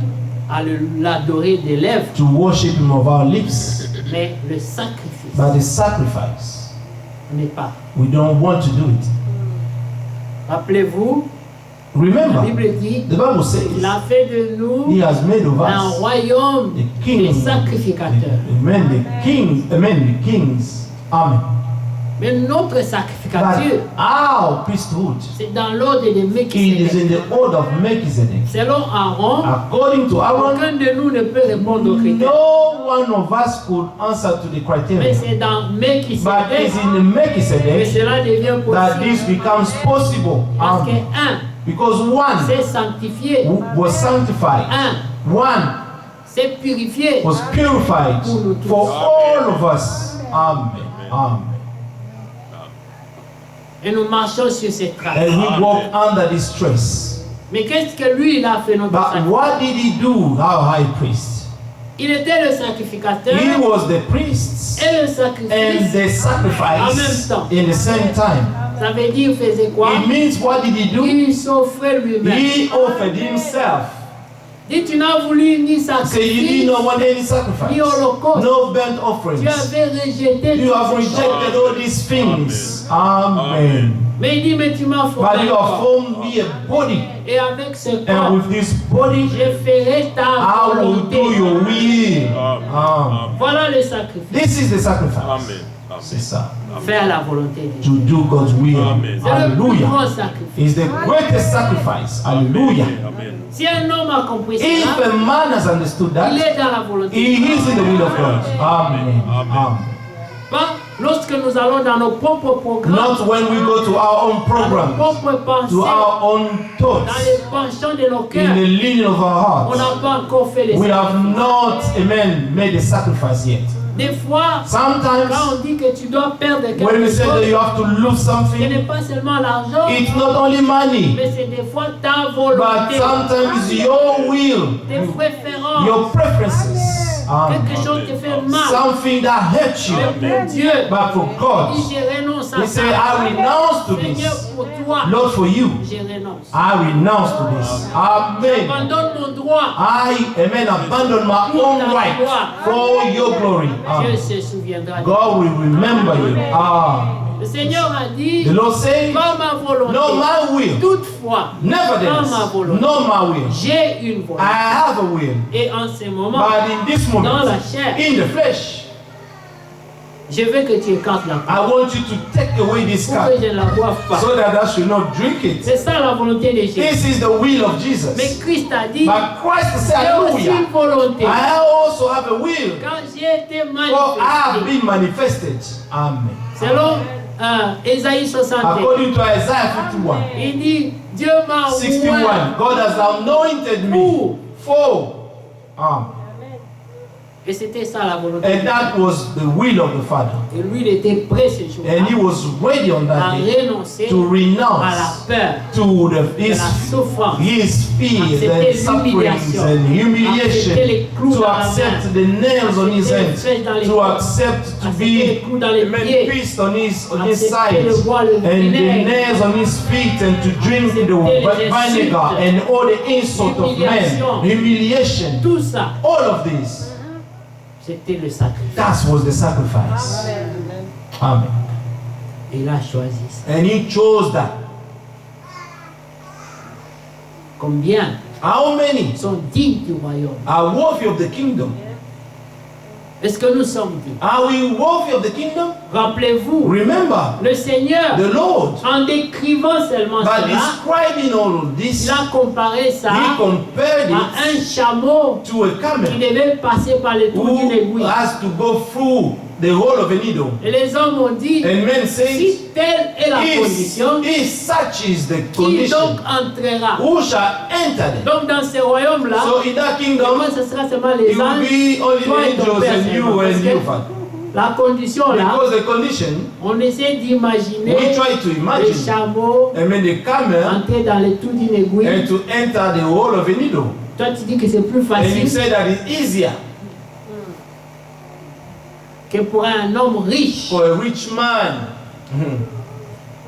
à l'adorer des lèvres, to worship him of our lips, mais le sacrifice, but the sacrifice, on n'est pas. we don't want to do it. Rappelez-vous, la Remember, Bible dit the Bible qu'il says a fait de he nous has made of un us royaume the des king, sacrificateurs. the kings. Amen. Mais notre sacrificature, But our priesthood, c'est dans l'ordre de it is Melchizedek. in the order of Melchizedek. Selon Aaron, According to Aaron, aucun de nous ne peut répondre aux critères. no one of us could answer to the Mais criteria. c'est dans But Melchizedek it's in the que Melchizedek cela devient that this possible. becomes possible. Parce que Amen. un, Because one c'est sanctifié. was sanctified, Un, one c'est purifié. was purified for all of us. Amen. Amen. Et nous marchons sur cette trace. And we walk under this stress. Mais qu'est-ce que lui, il a fait notre But sacrifice? what did he do, our high priest? Il était le sacrificateur He was the priest et le and sacrifice. the sacrifice in the same time. Ça veut dire, il faisait quoi? It means, what did he do? Il s'offrait lui-même. He offered himself. Dit, tu n'as voulu ni Say you did sacrifice, not want any sacrifice, ni holocauste. no burnt Tu offerings. avais rejeté You have toutes ces choses. rejected all these things. Amen. Mais il dit, mais tu m'as But formé you un have corps. formed me a body, Et avec ce and corps, with this body, je ferai ta I will volonté. do your will. Voilà le sacrifice. This is the sacrifice. Amen. C'est ça. Faire la volonté de To Dieu. do God's will. Amen. C'est le plus Hallelujah. grand sacrifice. Is the greatest sacrifice. Hallelujah. Amen. Si un homme a compris If cela, a man has understood il that, est dans la volonté he de Dieu. is in the will of God. Amen. Amen. Pas lorsque nous allons dans nos propres programmes, Not when we go to our own dans nos programs, propres pensées, to our own dans thoughts, les penchants de nos in cœurs, the leading of our on n'a hearts. pas encore fait les We have sacrifices. not, amen, made a sacrifice yet. Des fois, Sometimes, quand on dit que tu dois perdre when quelque we say that chose, you have to lose ce something, n'est pas seulement l'argent, it's not only money, mais c'est des fois ta but volonté, sometimes your will, tes préférences, your preferences. quelque chose te fait mal. Something that hurts you. Mais pour Dieu, But for God, il dit, je renonce à He ça. said, I renounce to Seigneur, this. pour toi, Lord, for you, je renonce. I renounce to this. Amen. J'abandonne mon droit. Amen, abandon my own right for your glory. Dieu Amen. se souviendra de toi. God will remember you. Le Seigneur a dit, The Lord said, pas ma volonté. not my will, Toutefois, nevertheless, Pas ma volonté. not my will. j'ai une volonté. I have a will, Et en ce moment, but in this dans moment, la chair, in the flesh, je veux que tu écartes la I coupe want you to take away this pour cup que je ne la boive pas. so that I should not drink it. C'est ça la volonté de Jésus. This is the will of Mais Jesus. Christ a dit, But Christ said, j'ai aussi une hallelujah, volonté. I also have a will, Quand j'ai été for I have manifesté, been manifested. Amen. selon Ésaïe 60, According to Isaiah 51, il dit, Dieu m'a 61, oint God has anointed me for Et c'était ça la volonté. And that was the will of the Father. Et lui, il était prêt ce jour-là And he was ready on à that day renoncer to à la renounce peur, to de la souffrance, his fears and sufferings and humiliation, to accept the nails on his hands, to accept to be pierced on his sides, and the nails on his feet, and to drink the vinegar and all the insult of men, humiliation, tout ça, all of this. c'était le sacrifice. That was the sacrifice. Amen. Et il a choisi ça. And he chose that. Combien How many sont dignes du royaume? are worthy of the kingdom? Est-ce que nous sommes dignes? Are we worthy of the kingdom? Rappelez-vous, Remember, le Seigneur, the Lord, en décrivant seulement by cela, describing all of il this, a comparé ça he compared à un it chameau to a qui camel devait passer par le trou d'une who aiguille. has to go through the hole of a needle. Et les hommes ont dit, And men say, si telle est la condition, if such is the qui donc condition, entrera? who shall enter them? Donc dans ce royaume-là, So in that kingdom, moi ce sera seulement it les will anges, be only toi et the ton angels père and seulement. you Parce and que you, Father. la condition là, Because the condition, on essaie d'imaginer we try to le imagine, chameau I mean the camel, entrer dans le trou d'une aiguille. and to enter the hole of a needle. Toi tu dis que c'est plus And you facile say that it's easier que pour un homme riche. for a rich man.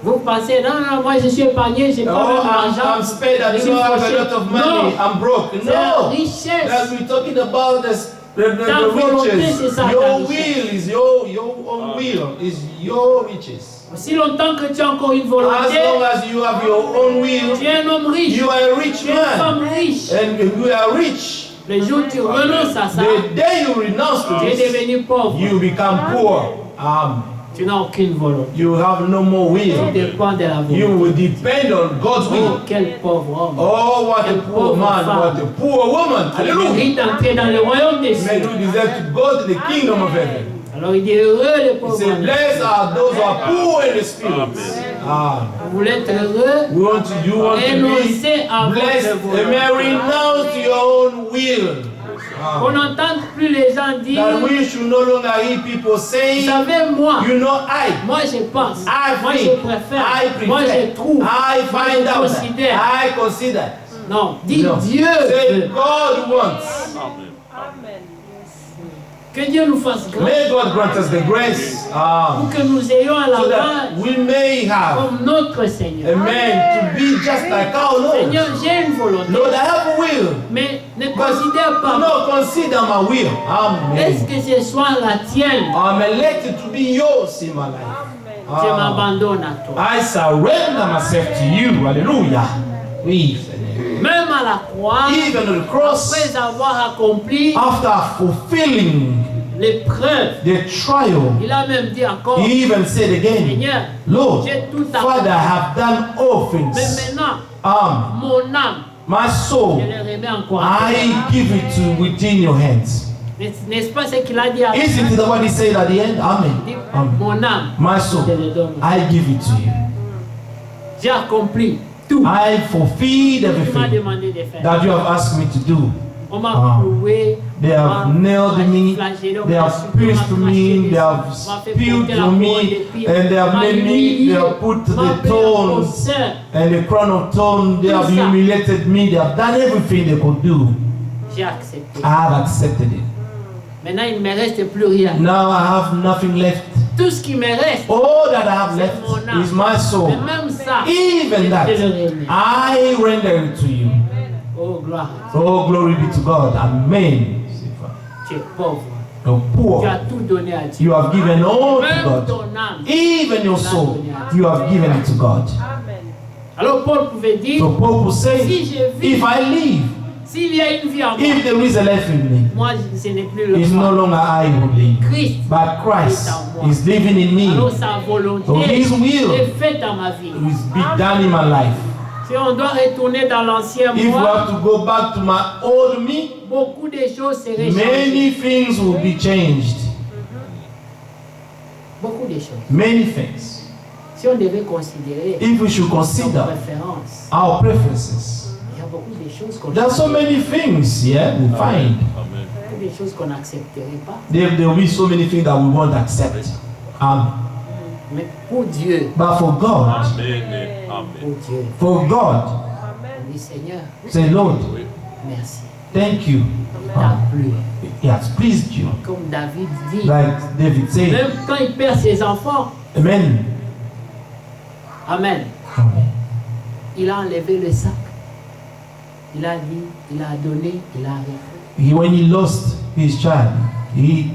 Vous pensez, non, non, moi je suis épargné, j'ai pas Oh, même d'argent. I'm spared, I Je don't have a suis lot of money, Non, I'm broke. c'est la No, richesse. that we're talking about this, Ta the volonté, riches. c'est ça, ta Your richesse. will is your own will, is your riches. Si longtemps que tu as encore une As volonté, long as you have your own will, tu es un homme riche, you are a rich tu es une man, femme riche. and you are rich. Le jour où tu renonces à ça, The day you renounce to tu es this, devenu pauvre. you become poor. Tu n'as aucune volonté. You have no more Tu will. dépends de la volonté. You will depend on God's Oh, will. quel pauvre homme. Oh, what a poor man, what a poor woman. Il Hallelujah. mérite d'entrer dans le royaume des Men cieux. who deserve to go to the kingdom of heaven. Alors il dit heureux les He pauvres. said, blessed are those who are poor in the spirit. Vous voulez être heureux? You want to Renoncez à be blessed. votre volonté. Amen. Renounce to your own will. On n'entend plus les gens dire, That we should no longer hear people vous saying, savez moi, you know, moi je pense, moi I je think, préfère, moi je trouve, I moi find je out, considère. I consider. Non, dis No. Dieu Say veut. God wants. Que Dieu nous fasse grâce May God grant us the grace pour que nous ayons à so la that base we may have, comme notre Seigneur. amen, to be just like our Lord. Seigneur, j'ai une volonté, Lord, I have a will, mais ne but considère do pas. not consider my will. Est-ce Amen. que ce soit la tienne? Amen. Let it to be yours in my life. Je m'abandonne à toi. I surrender myself to you. Hallelujah. Oui, Seigneur. Même à la croix, Even on the cross, après avoir accompli after fulfilling l'épreuve, the trial, il a même dit encore, he even said again, Seigneur, Lord, j'ai tout Father, I accompli. have done all Mais things. maintenant, mon âme, My soul, je le remets encore. à toi. I give it to within your hands. N'est-ce pas ce qu'il a dit à Isn't it what he said at the end? Amen. dit, Amen. mon âme, My soul, je le donne. I give it to you. J'ai accompli tout. I fulfilled Tu m'as everything demandé de faire. that you have asked me to do. On m'a cloué. They have nailed me, they have pierced me, they have spilled on me, and they have made me, they have put the thorns and the crown of thorns, they have humiliated me, they have done everything they could do. J'ai accepté. I have accepted it. Maintenant, il ne me reste plus rien. Now I have nothing left. Tout ce qui me reste, All that I have left is my soul. mais même ça, Even that, je te le remets. I render it to you. Oh, gloire. Oh, glory be to God. Amen. Tu es pauvre. The Tu poor, as tout donné à Dieu. you have given all to Même God. ton âme. Even your soul, you have given it to God. Alors Paul pouvait dire, So Paul will say, si je vis, if I live, s'il y a une vie en moi, if there is a life in me, moi ce n'est plus le it's no moi. longer I who live, Christ, but Christ is living in me. alors sa volonté So his will est faite dans ma vie. is be done in my life. Si on doit retourner dans l'ancien If we moi, have to go back to my old me, beaucoup de choses seraient changées. many things will be changed. Beaucoup de choses. Many things. Si on devait considérer If we should nos consider préférences, our preferences, il y a beaucoup de choses qu'on there are so many things, yeah, we find. des choses qu'on n'accepterait pas. There will be so many things that we won't accept. Mais pour Dieu, But for God, pour Dieu, for God, oui Seigneur, say, Lord, merci. thank you. T'as plu. It has pleased you. Comme David dit, Like David said, même quand il perd ses enfants, Amen. Amen, Amen. il a enlevé le sac. Il a dit, il a donné, il a arrêté. When he lost his child, he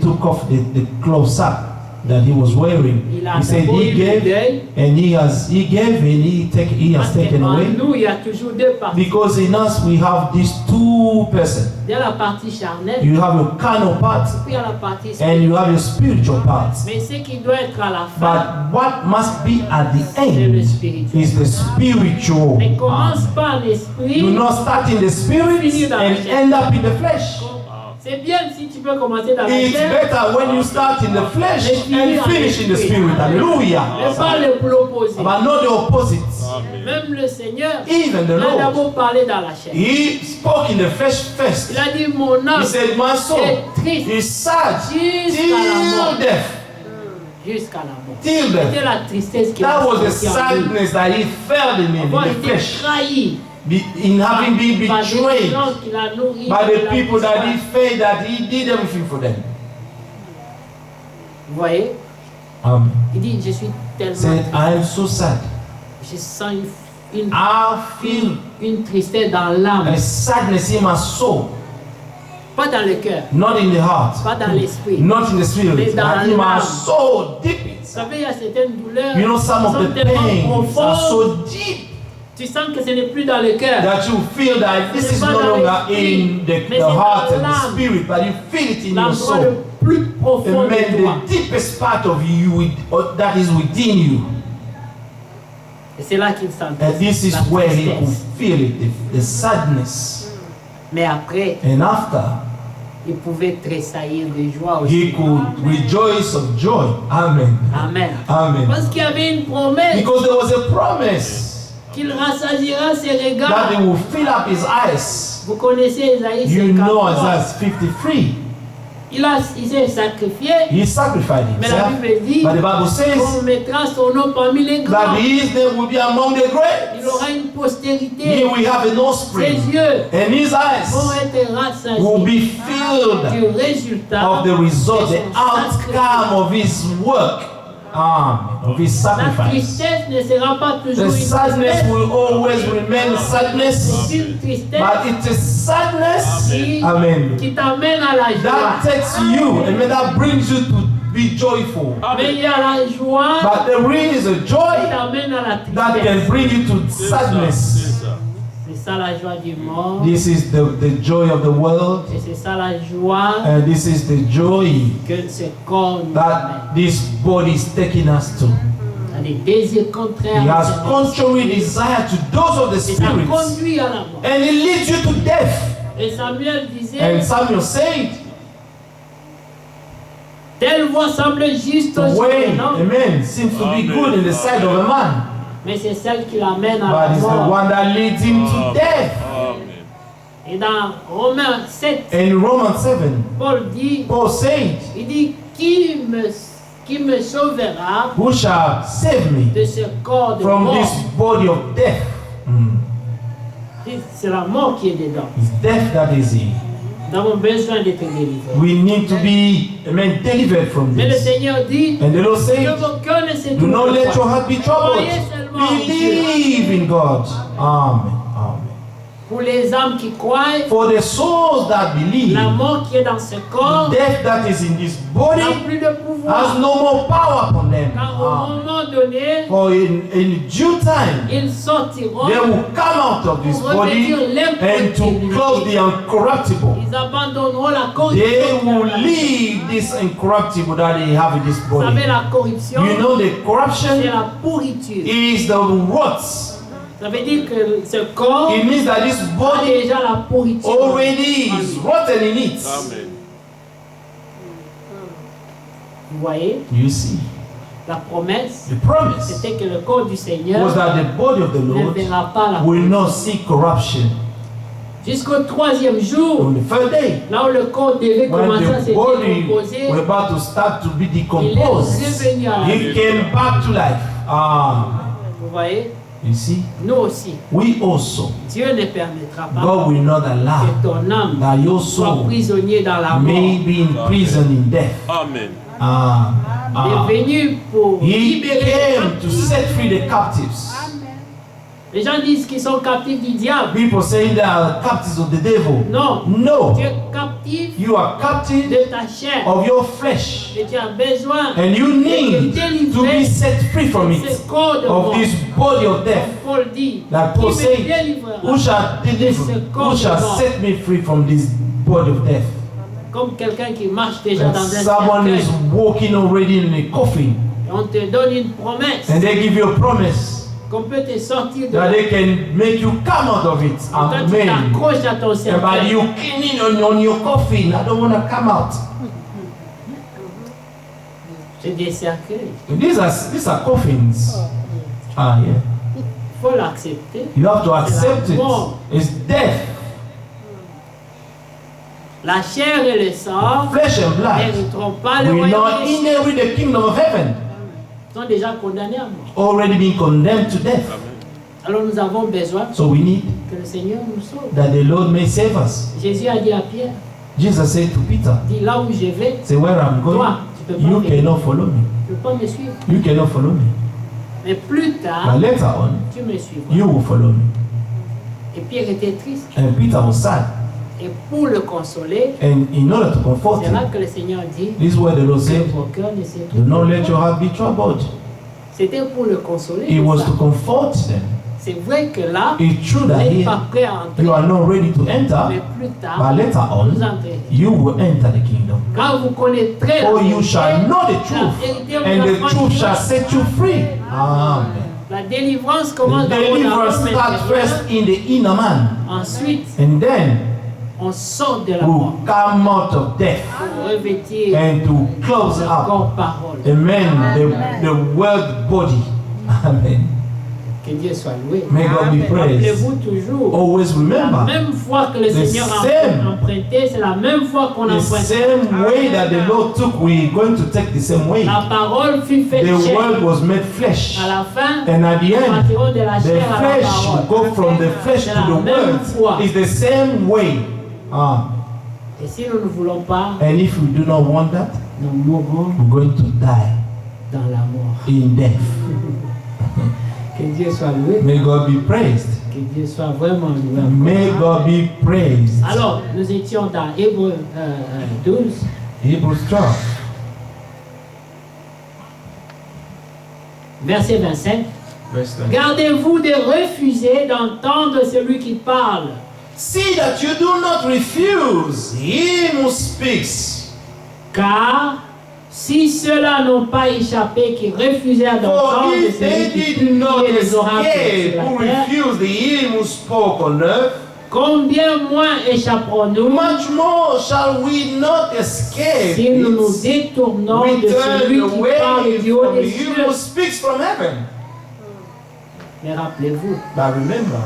took off the cloth sack that he was wearing. Il a He said d'abord he eu le gave, deuil. and he gave, and he has Parce taken qu'en away. nous, il y a toujours deux parties. Because in us we have these two persons. Il y a la partie charnelle, You have your carnal part puis il y a la partie and spirituelle. you have your spiritual part. Mais ce qui doit être à la fin, But what must be at the c'est le end spirituel. is the spiritual. Mais commence par l'esprit. Do not start in the spirit and end up in the flesh. C'est bien si tu peux commencer dans la It's chair, better when you start in the flesh and finish in the spirit. Hallelujah. mais pas l'opposé. But not the opposite. Même le Seigneur Even the a Lord, d'abord parlé dans la chair. he spoke in the flesh first. Il a dit mon âme He said, my soul est triste is sad jusqu'à la till mort. death. Jusqu'à la mort. Till C'était death. la tristesse qui That a was the sorti en lui. sadness that he felt in him, Avoir in the été flesh. trahi In having been par des betrayed gens qu'il a nourris, by qu'il the a people that he besoin. felt that he did everything for them. Vous voyez, il dit je suis tellement Said, triste. I am so sad. Je sens une, I feel une tristesse dans l'âme, a sadness in my soul, pas dans le cœur, not in the heart, pas dans l'esprit. not in the Mais spirit, dans but in my l'âme. soul, deep Vous inside. savez, il y a certaines douleurs You know, some qui of sont the tellement pains are profondes, so deep tu sens que ce n'est plus dans le cœur. that you feel that this is no longer in the heart and the spirit, but you feel it in your L'endroit soul. le plus profond And de toi. the deepest part of you that is within you. Et c'est là qu'il s'en And this is where he could tristesse. feel it, the sadness. Mais après, And after, il pouvait tressaillir de joie he aussi. could rejoice of joy. Amen. Amen. Amen. Parce qu'il y avait une promesse Because there was a promise qu'il rassasiera ses that regards. he will fill up his eyes. Vous connaissez Isaïe You know 53. Isaiah 53. Il s'est sacrifié, He sacrificed mais la himself. Bible dit But the Bible says qu'on mettra son nom parmi les grands. that his name will be among the great. Il aura une He postérité. will have an Ses offspring. yeux And his vont eyes être will rassasiés be filled du résultat of the result, de the son sacrifice. outcome of his work. Amen. Of his La sacrifice. tristesse ne sera pas toujours The une sadness tristesse. will always remain sadness, C'est une tristesse but it's a sadness, amen, qui t'amène à la that joie. takes you and that brings you to be joyful. Mais il y a la joie But there is a qui joy t'amène à la that can tristesse. bring you to sadness. C'est ça la joie du monde. This is the joy of the world, Et c'est ça la joie and this is the joy que ce corps nous amène. that this body is taking us to. À des désirs contraires. He à has cette contrary esprit. desire to those of the Et ça spirits, conduit à la mort. and it leads you to death. Et Samuel disait, And Samuel said, telle voie semble juste the aux way, yeux, non? amen, seems to be good in the sight of a man, Mais c'est celle qui l'amène à but la it's the mort. one that leads him to death. Et dans Romains 7, In Romans 7, Paul dit, Paul said, il dit, qui me sauvera who shall save me de ce corps de from mort? this body of death? C'est la mort qui est dedans. It's death that is in. Nous avons besoin d'être délivrés. We need to be, amen, delivered from Mais le this. Seigneur dit, And the Lord que said, vos cœurs ne se do not troublent let your pas. heart be troubled. Croyez seulement en Dieu. Believe in God. Amen. Amen. Pour les âmes qui croient, For the souls that believe, la mort qui est dans ce corps death that is in this body n'a plus de has pouvoir. no more power upon them. Car au Amen. moment donné, For in due time, ils sortiront, they will come out of this pour body revêtir and to clothe the l'imcorruptibilité. incorruptible. Ils abandonneront la They corruption. will leave this incorruptible that they have in this Vous savez, body. la corruption, You know, the c'est corruption la pourriture. is the rots. Ça veut dire que ce corps It means that this a body déjà la pourriture. already is rotten in it. Vous voyez, You see, la promesse, the promise c'était que le corps du Seigneur was that the body of the ne Lord verra pas la will corruption. not see corruption. Jusqu'au 3e jour, On the third day, là où le corps devait when commencer à se the body décomposer, were about to start to be il est decomposed, revenu à la he vie. came back to life. Ah, Vous voyez, you see, nous aussi, we also, Dieu ne permettra pas God will not que allow ton âme that your soit soul prisonnier dans la may mort. be in prison in death. Amen. Ah, ah. Il est venu pour He libérer les came to captifs. set free the captives. Les gens disent qu'ils sont captifs du diable. People saying they are captives of the devil. Non, No, tu es captif you are captive de ta chair. of your flesh, Et tu as besoin and you need to be set free from de it, ce corps de mort. of this body of death. Paul dit, Like Paul qui me said, délivrera who shall deliver, who shall set me free from this body of death? comme quelqu'un qui marche déjà And dans un someone is cercueil. walking already in a coffin, Et on te donne une promesse and they give you a promise qu'on peut te sortir de that là. they can make you come out of it. Toi, tu Amen. t'accroches à ton But cercueil. you cleaning on your coffin. I don't want to come out. C'est des cercueils. These are coffins. Ah, yeah. Il faut l'accepter. You have to accept it. It's death. La chair et le sang Flesh and blood n'hériteront pas le will not royaume des cieux. inherit the kingdom of heaven. Ils sont déjà condamnés à mort. Already been condemned to death. Alors nous avons besoin So we need que le Seigneur nous sauve. that the Lord may save us. Jésus a dit à Pierre, Jesus said to Peter, dis là où je vais, say where I'm toi, going, tu peux pas you venir. cannot follow me. Tu peux pas me suivre. You cannot follow me. Mais plus But tard, later on, tu me suivras. you will follow me. Et Pierre était triste. And Peter was sad. Et pour le consoler, And in order to comfort c'est là him, que le Seigneur dit this is what the Lord que said, vos cœurs ne se do not trouvent let your heart be troubled. C'était pour le consoler. It was ça. to comfort them. C'est vrai que là, It's true vous that n'êtes here pas prêt à entrer. you are not ready to enter, Mais plus tard, but later vous on, entrerez. you will enter the kingdom. Quand vous connaîtrez la For you vérité, shall know the la truth, vérité vous and the affranchira. truth shall set you free. Amen. La délivrance The commence dans votre deliverance homme starts first intérieur. in the inner man, Ensuite, and then on sort de la will mort come out of death pour revêtir and to close le up. corps parole. Amen. The word body. Amen. Que Dieu soit loué. May God be praised. Rappelez-vous toujours, Always la remember même fois que le The Seigneur a same. emprunté, c'est la même fois qu'on the emprunte. same way that the Lord took, we're going to take the same way. La parole fut faite The chair. word was made flesh. À la fin, And at the nous end, partirons de la the chair à la flesh will parole. go from the flesh C'est to la the même word. foi. It's the same way. Ah. Et si nous ne voulons pas, And if we do not want that, nous mourrons we're going to die dans la mort. in death. Que Dieu soit loué. May God be praised. Que Dieu soit vraiment loué. May God be praised. Alors, nous étions dans Hébreux 12. Hebrews 12. Verset 25. Verse 20. Gardez-vous de refuser d'entendre celui qui parle. See that you do not refuse him who speaks. Car si ceux-là n'ont pas échappé, qui refusèrent For d'entendre if they celui qui did not publiait les oracles escape sur who la terre, refused the him who spoke on earth, combien moins échapperons-nous much more shall we not escape si nous nous it. détournons de Return celui qui parle away du haut from des him cieux. who speaks from heaven. Mais rappelez-vous, But remember,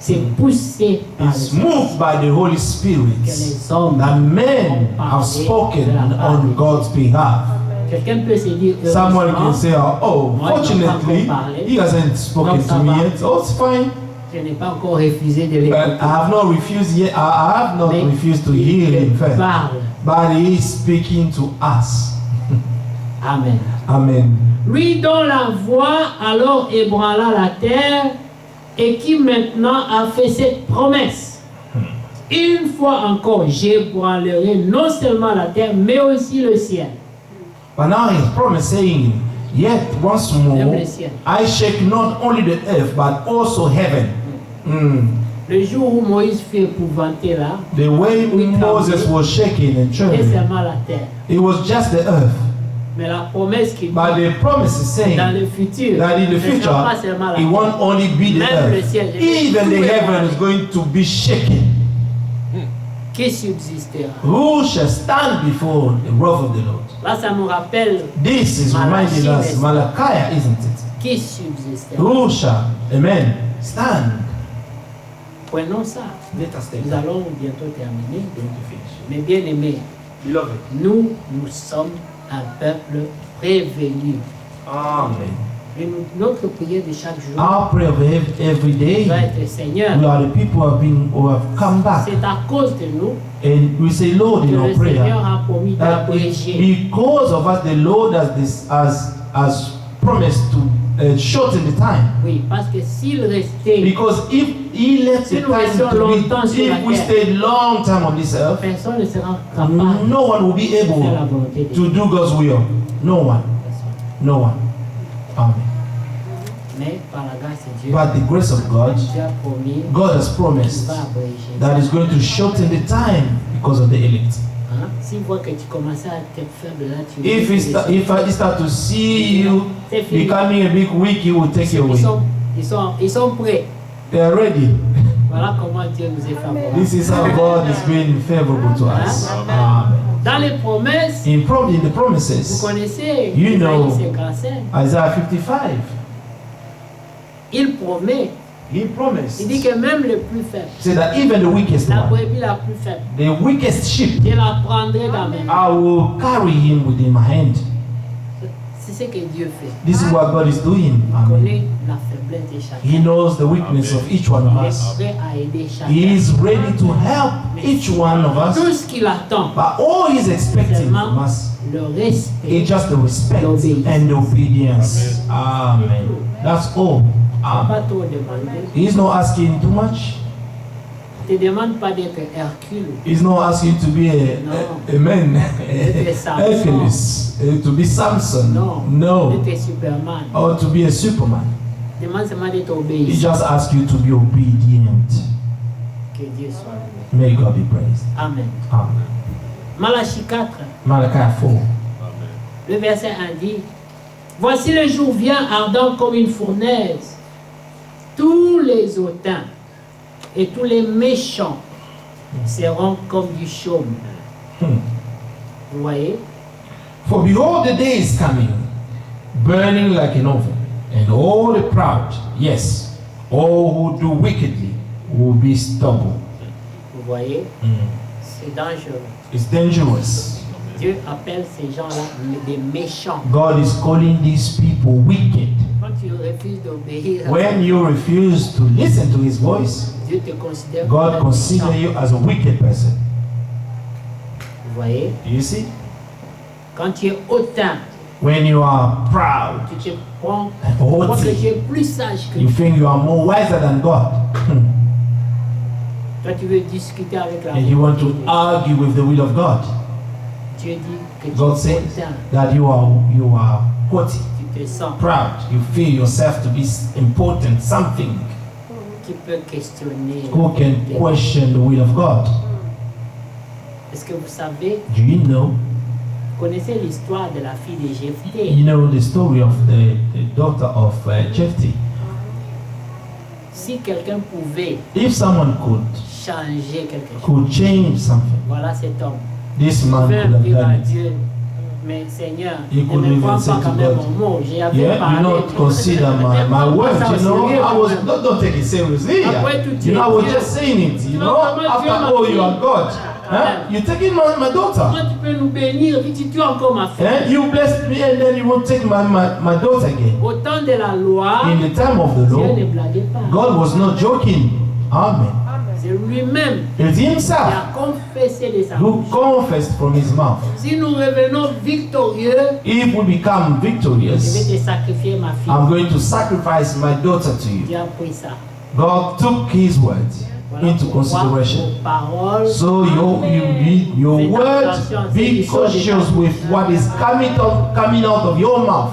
c'est poussé par it's le moved by the Holy que Spirit les hommes that men ont have parlé spoken de la part on de God's behalf. Quelqu'un peut se dire, Someone heureusement, can say, oh, Moi, il m'a pas fortunately, encore parlé. he hasn't spoken Donc, ça to me va. yet. Oh, it's fine. je n'ai pas encore refusé de But l'écouter. I have not refused yet. I have not Mais refused to hear him il first. parle. But he is speaking to us. Amen. Amen. Lui dont la voix alors ébranla la terre et qui maintenant a fait cette promesse. Une fois encore, j'ébranlerai non seulement la terre, mais aussi le ciel. But now he's promised saying, yet once more, Même le ciel. I shake not only the earth, but also heaven. Le jour où Moïse fut épouvanté là, The way Moses was shaking and c'est trembling, seulement la terre. it was just the earth. Mais la promesse qui dit But the promise is saying dans le futur, that in the ce ne sera pas future, seulement la it terre. won't only be the Même le earth. ciel, Even the tout est heaven is going to be shaken. Qui subsistera? Who shall stand before the wrath of the Lord? Là, ça nous rappelle This is reminding us, Malachi, isn't it? qui subsistera. Who shall, amen, stand? Prenons ça. Let us take Nous that. allons bientôt terminer. Going to finish. Mais bien aimés, Beloved. nous sommes un peuple prévenu. Amen. Et notre prière de chaque jour Our prayer of every day, doit être Seigneur. we are the people who have come back. C'est à cause de nous And we say, Lord, que in our le Seigneur prayer, a promis that d'abréger. because of us, the Lord has promised to shorten the time. Oui, parce que s'il restait, Because if He left Si the nous time restions to longtemps be, sur la if we terre, stayed long time on this earth, personne ne sera capable no one will be de faire la able volonté de to Dieu. do God's will. No one. Personne. No one. Amen. Mais par la grâce de Dieu, By the grace of God, Dieu a promis God has qu'il promised va abréger. that is going to shorten the time because of the elect. Hein? S'il voit que tu commences à être faible, là, tu If I start to see you c'est fini. becoming a bit weak, He will take you away. Ils sont prêts. They are ready. Voilà comment Dieu nous est favorable. This is how God is being favorable to us. Amen. Dans les promesses, In the vous promises, connaissez You know. Isaïe 55. Isaiah 55, Il promet, He promised, il dit que même le plus faible, say that even the weakest la one, brebis la plus faible, the weakest sheep, je la prendrai dans mes mains. I will carry him within my hand. C'est ce que Dieu fait. This is what God is doing. Il Amen. connaît la faiblesse de chacun. He knows the weakness of each one of Il us. est prêt à aider chacun. He is ready to help each one of us. Tout ce qu'il attend, But all He's expecting from us le respect. is just the respect and the obedience. Amen. That's all. Amen. Pas trop demander. He's not asking too much. Ne te demande pas d'être Hercule. He's not asking to be a man, Hercules, to be Samson. No. D'être Superman. Or to be a Superman. Demande seulement d'être He obéissant. just asks you to be obedient. Que Dieu soit loué. May God be praised. Amen. Amen. Malachie 4, Malachi 4. le verset 1 dit: Voici le jour vient ardent comme une fournaise. Tous les hautains et tous les méchants seront comme du chaume. Vous voyez? For behold, the day is coming, burning like an oven, and all the proud, yes, all who do wickedly, will be stubble. Vous voyez? C'est dangereux. It's dangerous. Dieu appelle ces gens-là des méchants. God is calling these people wicked. Quand tu refuses d'obéir, When you refuse to listen to His voice, Dieu te considère God comme un considers méchant. you as a wicked person. Vous voyez? Do you see? Quand tu es hautain, When you are proud, tu te prends, tu crois que tu haughty, es plus sage que you Dieu. think you are more wiser than God, Toi, tu veux discuter avec la and you want volonté de to Dieu. argue with the will of God. Dieu dit que tu God es says hautain, that you are haughty, tu te sens, proud. You feel yourself to be important, something qui peut questionner. who can question the will of God. Est-ce que vous savez, Do you know? vous connaissez l'histoire de la fille de Jephthé? You know the story of the daughter of Jephthah. Si quelqu'un pouvait If someone changer quelque chose, could change something, voilà cet homme. this man Pouvait could have dire à done it. Dieu, mais Seigneur, He ne could me even prends say pas to quand même God, mon mot. J'ai Yeah, you not consider my words. You know, I was don't take it seriously. You know, I was just saying it. You know, after all, you are God. Huh? You taking my daughter. Comment tu peux nous bénir et tu tues encore ma fille? Eh? You blessed me and then you won't take my daughter again. Au temps de la loi, In the time of the Dieu law, ne blaguait pas. God was not joking. Amen. C'est lui-même It's qui Himself a confessé de sa who bouche. confessed from His mouth. Si nous revenons victorieux, If we become je vais victorious, te sacrifier ma fille. I'm going to sacrifice my daughter to you. Dieu a pris ça. God took His words Voilà into pourquoi consideration. vos paroles, So your words, be cautious with what is coming out of your mouth.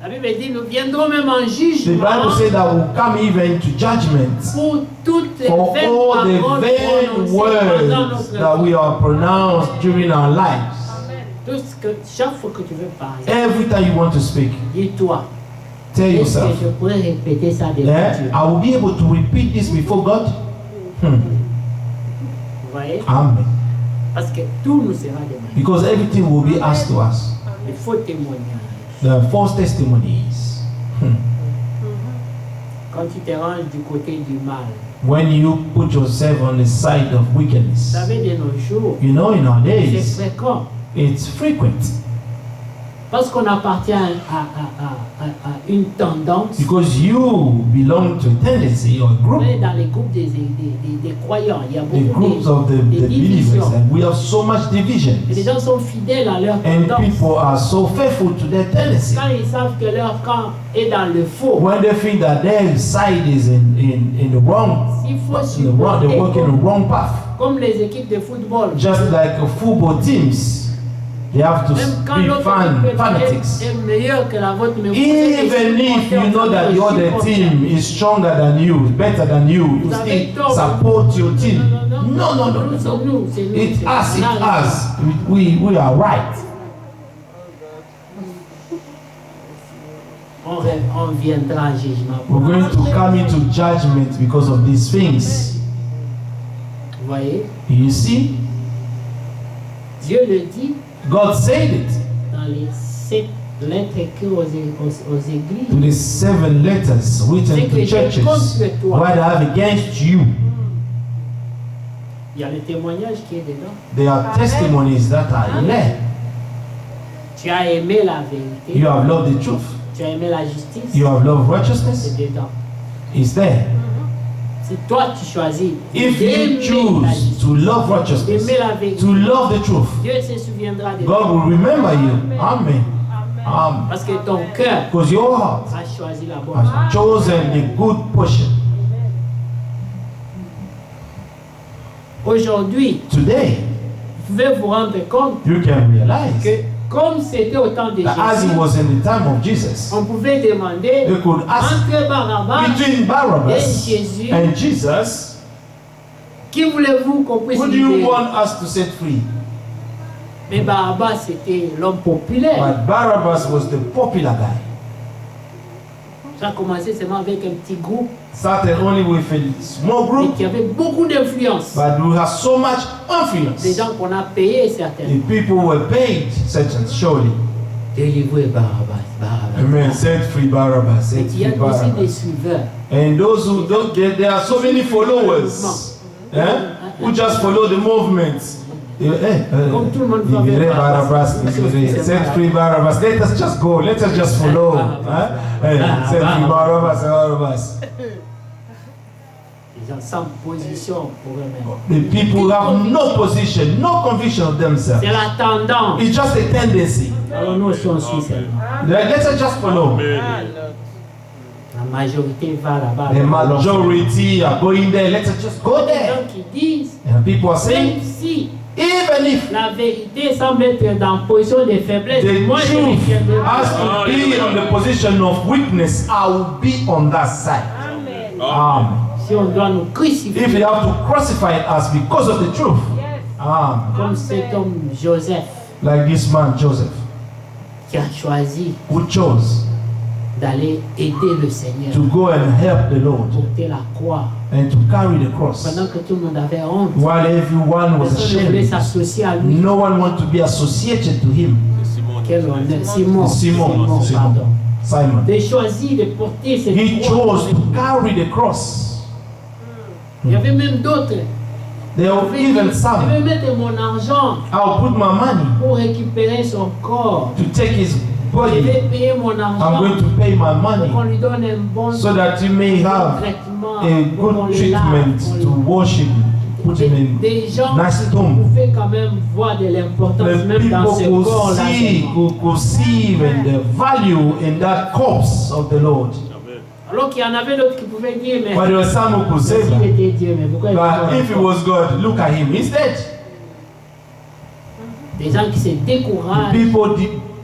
la Bible dit, nous viendrons même en The jugement Bible says that we'll come even to judgment pour toutes les for vaines all the paroles vain prononcées pendant words notre that we vie. are pronounced during our lives. Tout ce que, chaque fois que tu veux parler, Every time you want to speak, dis-toi, tell est-ce que yourself, je pourrais répéter ça devant yeah, Dieu? I will be able to repeat this before God. Vous voyez? Amen. Parce que tout nous sera demandé. Because everything will be asked to us. Les faux témoignages. The false testimonies. Comme quand tu te ranges du côté du mal. when you put yourself on the side of Vous wickedness. savez, de nos jours, You know, in our c'est days, fréquent. it's frequent Parce qu'on appartient à une tendance. because you belong to a tendency or a group, Mais dans les groupes des croyants, il y a the beaucoup groups of the de believers, divisions. and we have so much Et les divisions. gens sont fidèles à leur And tendance. people are so faithful to their tendency. Quand ils savent que leur camp est dans le faux, When they think that their side is in the wrong, s'il faut they're walking the wrong path. comme les équipes de football, Just like football teams, they have to même quand be l'autre équipe fanatics. est meilleure que la vôtre, mais vous Even if you know that the other team is stronger than you, better than you, you still support your team. No, no, no, no, C'est no. nous, c'est nous. It's c'est us, nous. it's us. We are right. On viendra en jugement. We're going to come into judgment because of these things. Vous voyez, You see, Dieu le dit God said it dans les 7 lettres écrites aux églises. to the 7 letters written to churches. What I have against you, Il y a le témoignage qui est dedans. they are testimonies that are there. Tu as aimé la vérité, You have loved the truth. tu as aimé la justice, You have loved righteousness. c'est dedans. It's there. Si toi tu choisis If you d'aimer la choose justice, to love righteousness, d'aimer la vérité, to love the truth, Dieu se souviendra de God toi. will remember you. Amen. Amen. Parce que ton cœur Because your heart a choisi la bonne chose. has chosen the good portion. Aujourd'hui, Today, vous pouvez vous rendre compte you can realize que comme c'était au temps de that as it Jésus, was in the time of Jesus, on pouvait demander they could ask entre Barabbas between et Barabbas Jésus, and Jesus, qui voulez-vous qu'on puisse who do you libérer? want us to set free? Mais Barabbas c'était l'homme populaire. But Barabbas was the popular guy. Ça a commencé seulement avec un petit groupe Started only with a small et group, qui avait beaucoup d'influence. but we have so much Des influence. gens qu'on a payés certainement. The people were paid, certainly, surely. Délivrez Barabbas, Barabbas. Amen. Set free Barabbas. Et Set il y a free aussi des Barabbas. suiveurs. And those who don't get, there are so many followers, who just follow the movement. Comme tout le monde va Libérez faire Barabbas, libérez. Set free Barabbas. Let us just go. Let us just follow. Set free Barabbas, Barabbas. Les gens sans position pour eux-mêmes. The people have no position, no conviction of themselves. C'est la tendance. It's just a tendency. Alors nous aussi on suit seulement. Let us just follow. La majorité va là-bas. The majority are going there. Let us just go Il y a des there. gens qui disent, And people are saying, même si even if la vérité semble être dans position de faiblesse, the moi je ne truth tiendrai pas. has to be on the position of weakness, I will be on that side. Amen. Si on doit nous If crucifier, you have to crucify us because of the truth, Amen. comme cet homme Joseph Like this man Joseph, qui a choisi who chose d'aller aider le Seigneur, to go and help the Lord porter la croix, and to carry the cross, pendant que tout le monde avait honte. while everyone was Personne ne voulait ashamed. s'associer à lui. No one wanted to be associated to him. Quel honneur. Simon, Simon, pardon. Simon. De choisir de porter cette He croix. chose to carry the cross. Il y avait même d'autres. There were even Je vais some. mettre mon argent I'll put my money pour récupérer son corps. to take his Je body. vais payer mon I'm argent going to pay my pour qu'on money lui donne un bon so that you may have traitement, a pour qu'on good le lave, treatment qu'on to le- wash him, put him in Des gens nice qui tomb. pouvaient quand même voir de l'importance The même dans ce people corps-là. could see and the value in that corpse of the Lord. Alors qu'il y en avait d'autres qui pouvaient dire, mais But there were some who could say s'il that. était Dieu, mais pourquoi il But fait if it encore? was God, look at him. He's dead. Des gens qui se The découragent people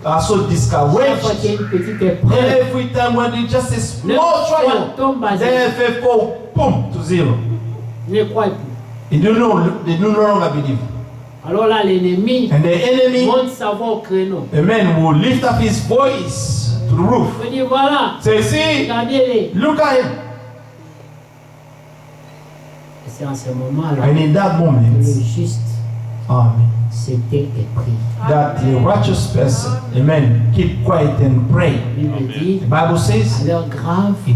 are so chaque fois discouraged. qu'il y a une petite épreuve. Every time when they just a Le small foi trial, tombe à zéro. their faith fall, boom, to zero. Ils ne croient plus. They do no longer believe. Alors là, l'ennemi And the enemy, monte sa voix au créneau. a man will lift up his voice to the roof. Il dit, voilà, Say, see, regardez-les. look at him. Et c'est en ce moment-là And in that que moment, le juste amen, s'était épris. that the righteous person, amen, keep quiet and pray. La Bible dit, The Bible à says, l'heure grave, in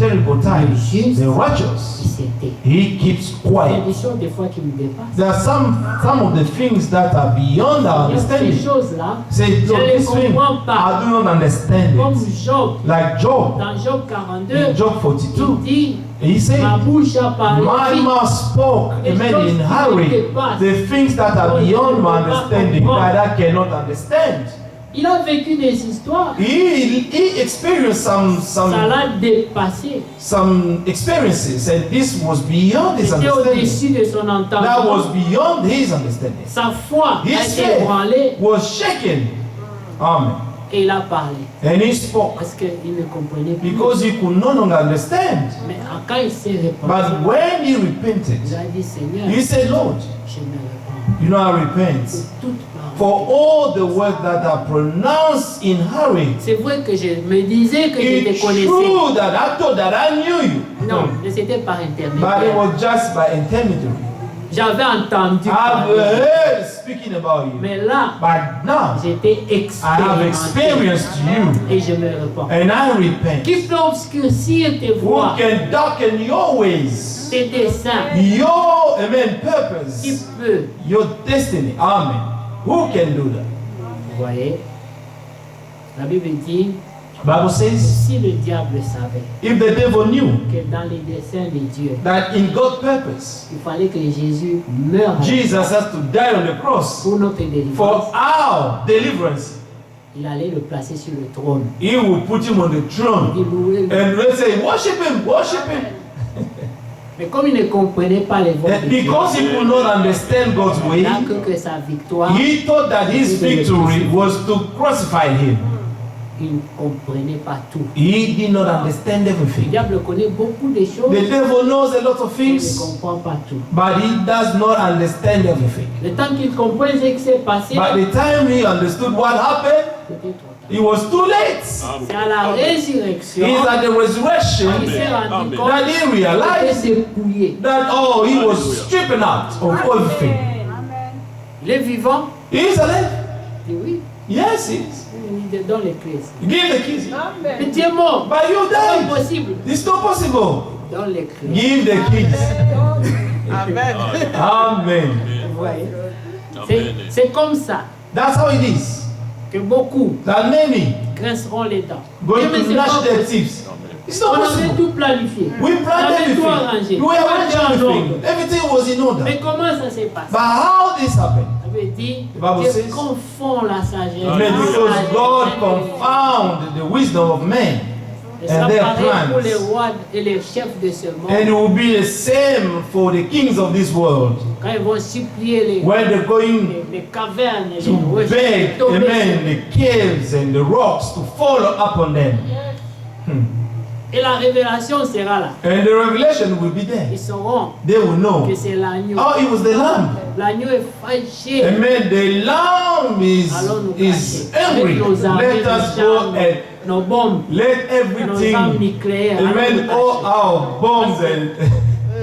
terrible times, juste, the il righteous, s'était. he keeps Il y a des quiet. choses des fois qui me dépassent. There are some of the things that are beyond our Il y a ces understanding. choses-là, Say, je Lord, ne les this thing, comprends pas. I do not understand Comme it. Job, Like Job, dans Job 42, in Job il 42, dit, he said, ma bouche a parlé my vite. mouth spoke, amen, in hurry, the things that are beyond my understanding, that I cannot understand. Il a vécu des histoires, He experienced ça l'a dépassé. some experiences, and this was beyond his C'était understanding. au-dessus de son That entendement. was beyond his understanding. Sa foi a His été faith ébranlée was shaken. Amen. et il a parlé. And he spoke Parce qu'il ne comprenait plus. because he could no longer understand. Mais quand il s'est répandu, But when he il repented, a dit, Seigneur, he said, Lord, je me répands you know, I pour repent toute parole. for all the words that are pronounced in hurry. C'est vrai que je me disais que je te It's connaissais. true that I thought that I knew you. Non, mais c'était par But it intermédiaire. was just by intermediary. J'avais entendu I've parler. heard speaking about you. Mais là, But now, j'étais I have expérimenté. experienced you. Et je me répands. And I repent. Qui peut obscurcir tes Who voies, can darken your ways, tes desseins? your, amen, Qui purpose, peut? your destiny? Amen. Who can do that? Vous voyez, la Bible dit, Bible says, si le diable savait if the devil knew que dans les desseins de Dieu, that in God's purpose, il fallait que Jésus meure Jesus has to die on the cross pour notre délivrance, for our deliverance, il allait le placer sur le trône. he will put him on the throne. Il louait. And we say, worship him, worship him. Mais comme il ne comprenait pas les voies And de Dieu, because he could not understand God's way, il n'a que sa victoire, he thought that his victory was to crucify him. il ne comprenait pas tout. He did not understand Le everything. diable connaît beaucoup de choses, The devil knows a lot of il ne things, comprend pas tout. but he does not understand everything. Le temps qu'il comprend ce qui s'est passé, By the time he understood what happened, c'était trop tard. it was too late. C'est à la résurrection It's at the resurrection qu'il s'est rendu compte that he qu'il était realized dépouillé. that, oh, he was stripping out of everything. Il est vivant? He is alive. Il dit oui. Yes, he is. Il te donne les clés. Give the keys. Mais tu es mort. But you C'est pas died. possible. It's not possible. Donne les clés. Give the keys. Amen. Amen. Vous voyez? C'est comme ça That's how it is. que beaucoup That many grinceront les dents. going Mais to c'est gnash pas their possible. teeth. It's On not avait possible. tout planifié. We On planned avait tout everything. arrangé. We arranged Tout était en everything. ordre. Everything was in order. Mais comment ça s'est passé? But how this happened? Ça veut dire The Bible Dieu says- confond la sagesse. Amen. Because God confound the wisdom of men. Et ça and their pareil pour plans. les rois et les chefs de ce monde. And it will be the same for the kings of this world. Quand ils vont supplier les, When they're going les cavernes, les to rochers, beg, tomber amen, sur- the caves and the rocks to fall upon them. Et la révélation sera là. And the revelation will be there. Ils sauront They will know. que c'est l'agneau. Oh, it was the lamb. L'agneau est fâché. Amen. The lamb Allons nous is cacher. angry. Avec nos armées, Let nos us chars, go and nos bombes, let nos armes everything, nucléaires. Allons amen, nous all cacher. our bombs and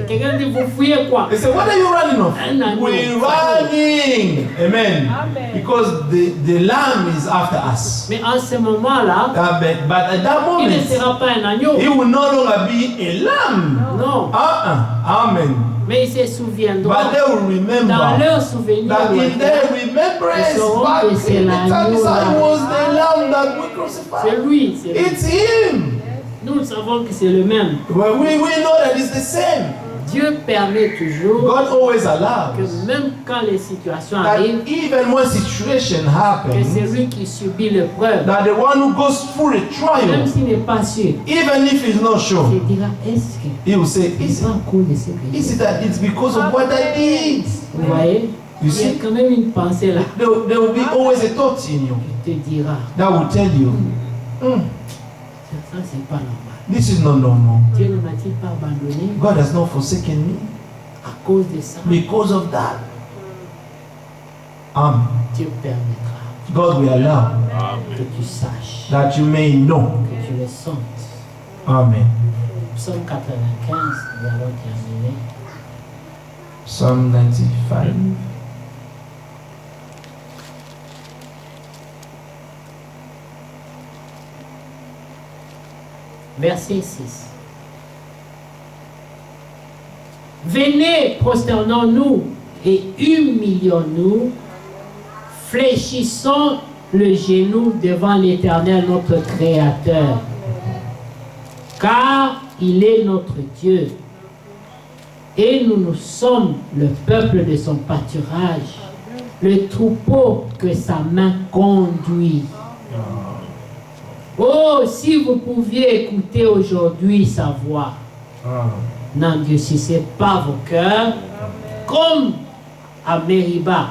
Quelqu'un dit, vous fouillez quoi? they say, what are you running off? Un agneau. We're running. Amen. Amen. Because the lamb is after us. Mais en ce moment-là, But at that il ne moment, sera pas un agneau. it will no longer be a lamb. Non. Amen. Mais ils se souviendront. But they will Dans remember leur souvenir, that in lointain, their remembrance, Ils sauront back que c'est in the time, l'agneau it là. was the lamb that we c'est crucified. lui. C'est lui. It's him. Nous savons que c'est le même. Well, we know that it's the same. Dieu permet toujours God always que allows même quand les situations that arrivent, even when situation que c'est happens, lui qui subit l'épreuve, that the one who goes through the même trial, s'il n'est pas sûr, even if he's not sure, il dira, est-ce que he will say, c'est is pas à cause de ce que it j'ai fait? that it's because of what I did? Vous voyez, You il y a see, quand même une pensée là there will be always a thought in you qui te dira, that will tell you, ça c'est pas normal. this is not normal. Dieu ne m'a-t-il pas abandonné God has not forsaken me à cause de ça? because of that. Dieu permettra God will allow que tu saches, that you may know. que tu le sentes. Amen. Psaume 95, nous allons terminer. Psalm 95. Verset 6. Venez, prosternons-nous et humilions-nous, fléchissons le genou devant l'Éternel, notre Créateur. Car il est notre Dieu. Et nous sommes le peuple de son pâturage, le troupeau que sa main conduit. Oh, si vous pouviez écouter aujourd'hui sa voix, n'endurcissez pas vos cœurs, comme à Mériba,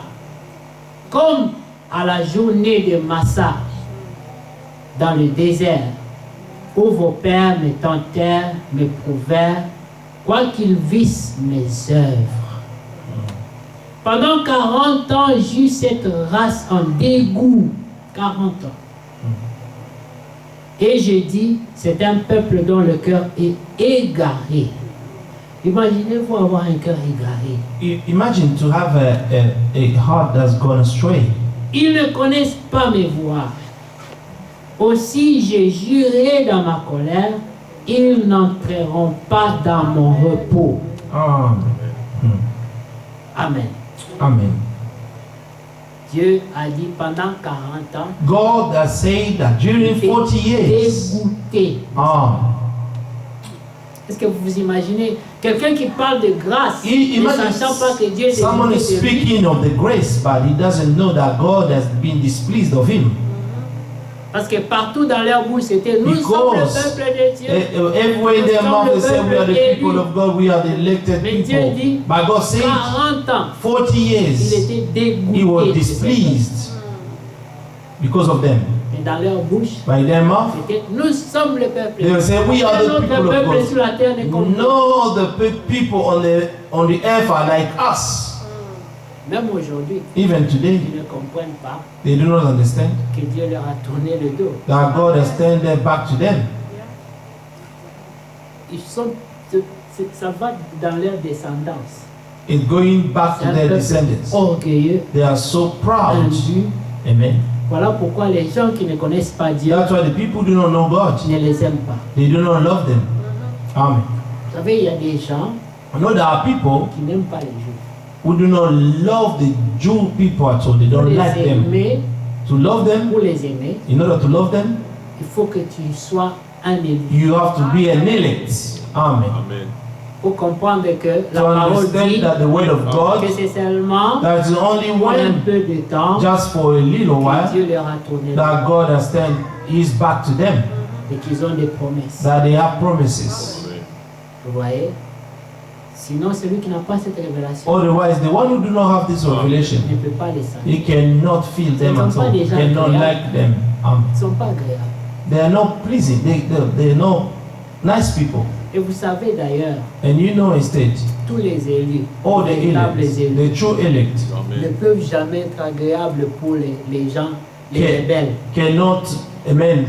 comme à la journée de Massa, dans le désert, où vos pères me tentèrent, me prouvèrent, quoiqu'ils vissent mes œuvres. Pendant 40 ans, j'eus cette race en dégoût. 40 ans. Et j'ai dit, c'est un peuple dont le cœur est égaré. Imaginez-vous avoir un cœur égaré. Imagine to have a heart that's gone astray. Ils ne connaissent pas mes voies. Aussi j'ai juré dans ma colère, ils n'entreront pas dans mon repos. Amen. Amen. Dieu a dit pendant 40 ans, God has said that during 40 years. Dégoûté. Est-ce que vous vous imaginez quelqu'un qui parle de grâce, ne sachant pas que Dieu est someone is speaking of the grace, but he doesn't know that God has been displeased of him. Parce que partout dans leur bouche, c'était nous sommes le peuple de Dieu. Everywhere in their mouth they say we are the people of God, we are the elected people. But God said 40 ans, 40 years il était dégoûté. he was displeased because of them. Et dans leur bouche, by their mouth, c'était nous sommes le peuple. They will say we are the people of God. Sur la terre n'est comme nous. No other people on the earth are like us. Même aujourd'hui, even today, ils ne comprennent pas they do not understand que Dieu leur a tourné le dos. that God has turned their back to them. Ils sont, ça va dans leur descendance. It's going back to their descendants. Orgueilleux, They are so proud. imbu. Amen. Voilà pourquoi les gens qui ne connaissent pas Dieu That's why the people do not know God. ne les aiment pas. They do not love them. Amen. Vous savez, il y a des gens I know there are people qui n'aiment pas les Juifs. who do not love the Jew people at all. They Pour don't les like them. aimer, To love them, pour les aimer, in order to love them, il faut que tu sois un élu. you have to be an elect. Amen. Amen. Pour comprendre que la To parole understand dit that the word of God, que c'est seulement that's only un one, peu de temps just for a little que while, Dieu leur a tourné le that dos God has turned his back to them, et qu'ils ont des promesses. that they have promises. Vous voyez? Sinon, celui qui n'a pas cette révélation Otherwise, the one who do not have this revelation, ne peut pas les sentir. he cannot feel them at all. He cannot like them. Ils ne sont pas agréables. They are not pleasing. They are not nice people. Et vous savez d'ailleurs, And you know instead, tous les élus, all the les véritables elect, élus, the true elect, ne peuvent jamais être agréables pour les gens, les Okay. rebelles.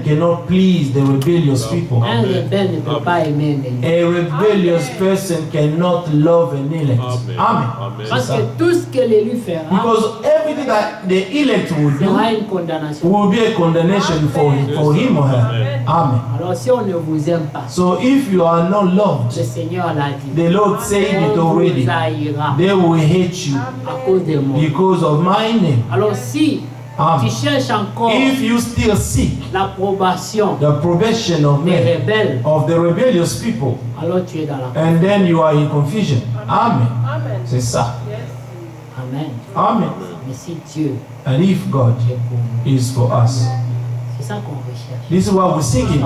cannot please the rebellious people. Un rebelle ne peut pas aimer un élu. A rebellious person cannot love an elect. Amen. Parce que tout ce que l'élu fera Because everything that the elect will sera do une condamnation. will be a condemnation for him or her. Amen. Alors si on ne vous aime pas, So if you are not le loved, Seigneur l'a dit, the Lord said it on already. vous haïra They will hate you à cause de moi. because of my name. Alors si tu Amen. cherches encore If you still seek l'approbation the probation of des men, rebelles, of the rebellious people, alors tu es dans la and then you are in confusion. Amen. C'est ça. Amen. Amen. Mais si Dieu And if God est pour nous, is for us, c'est ça qu'on recherche. this is what we're seeking.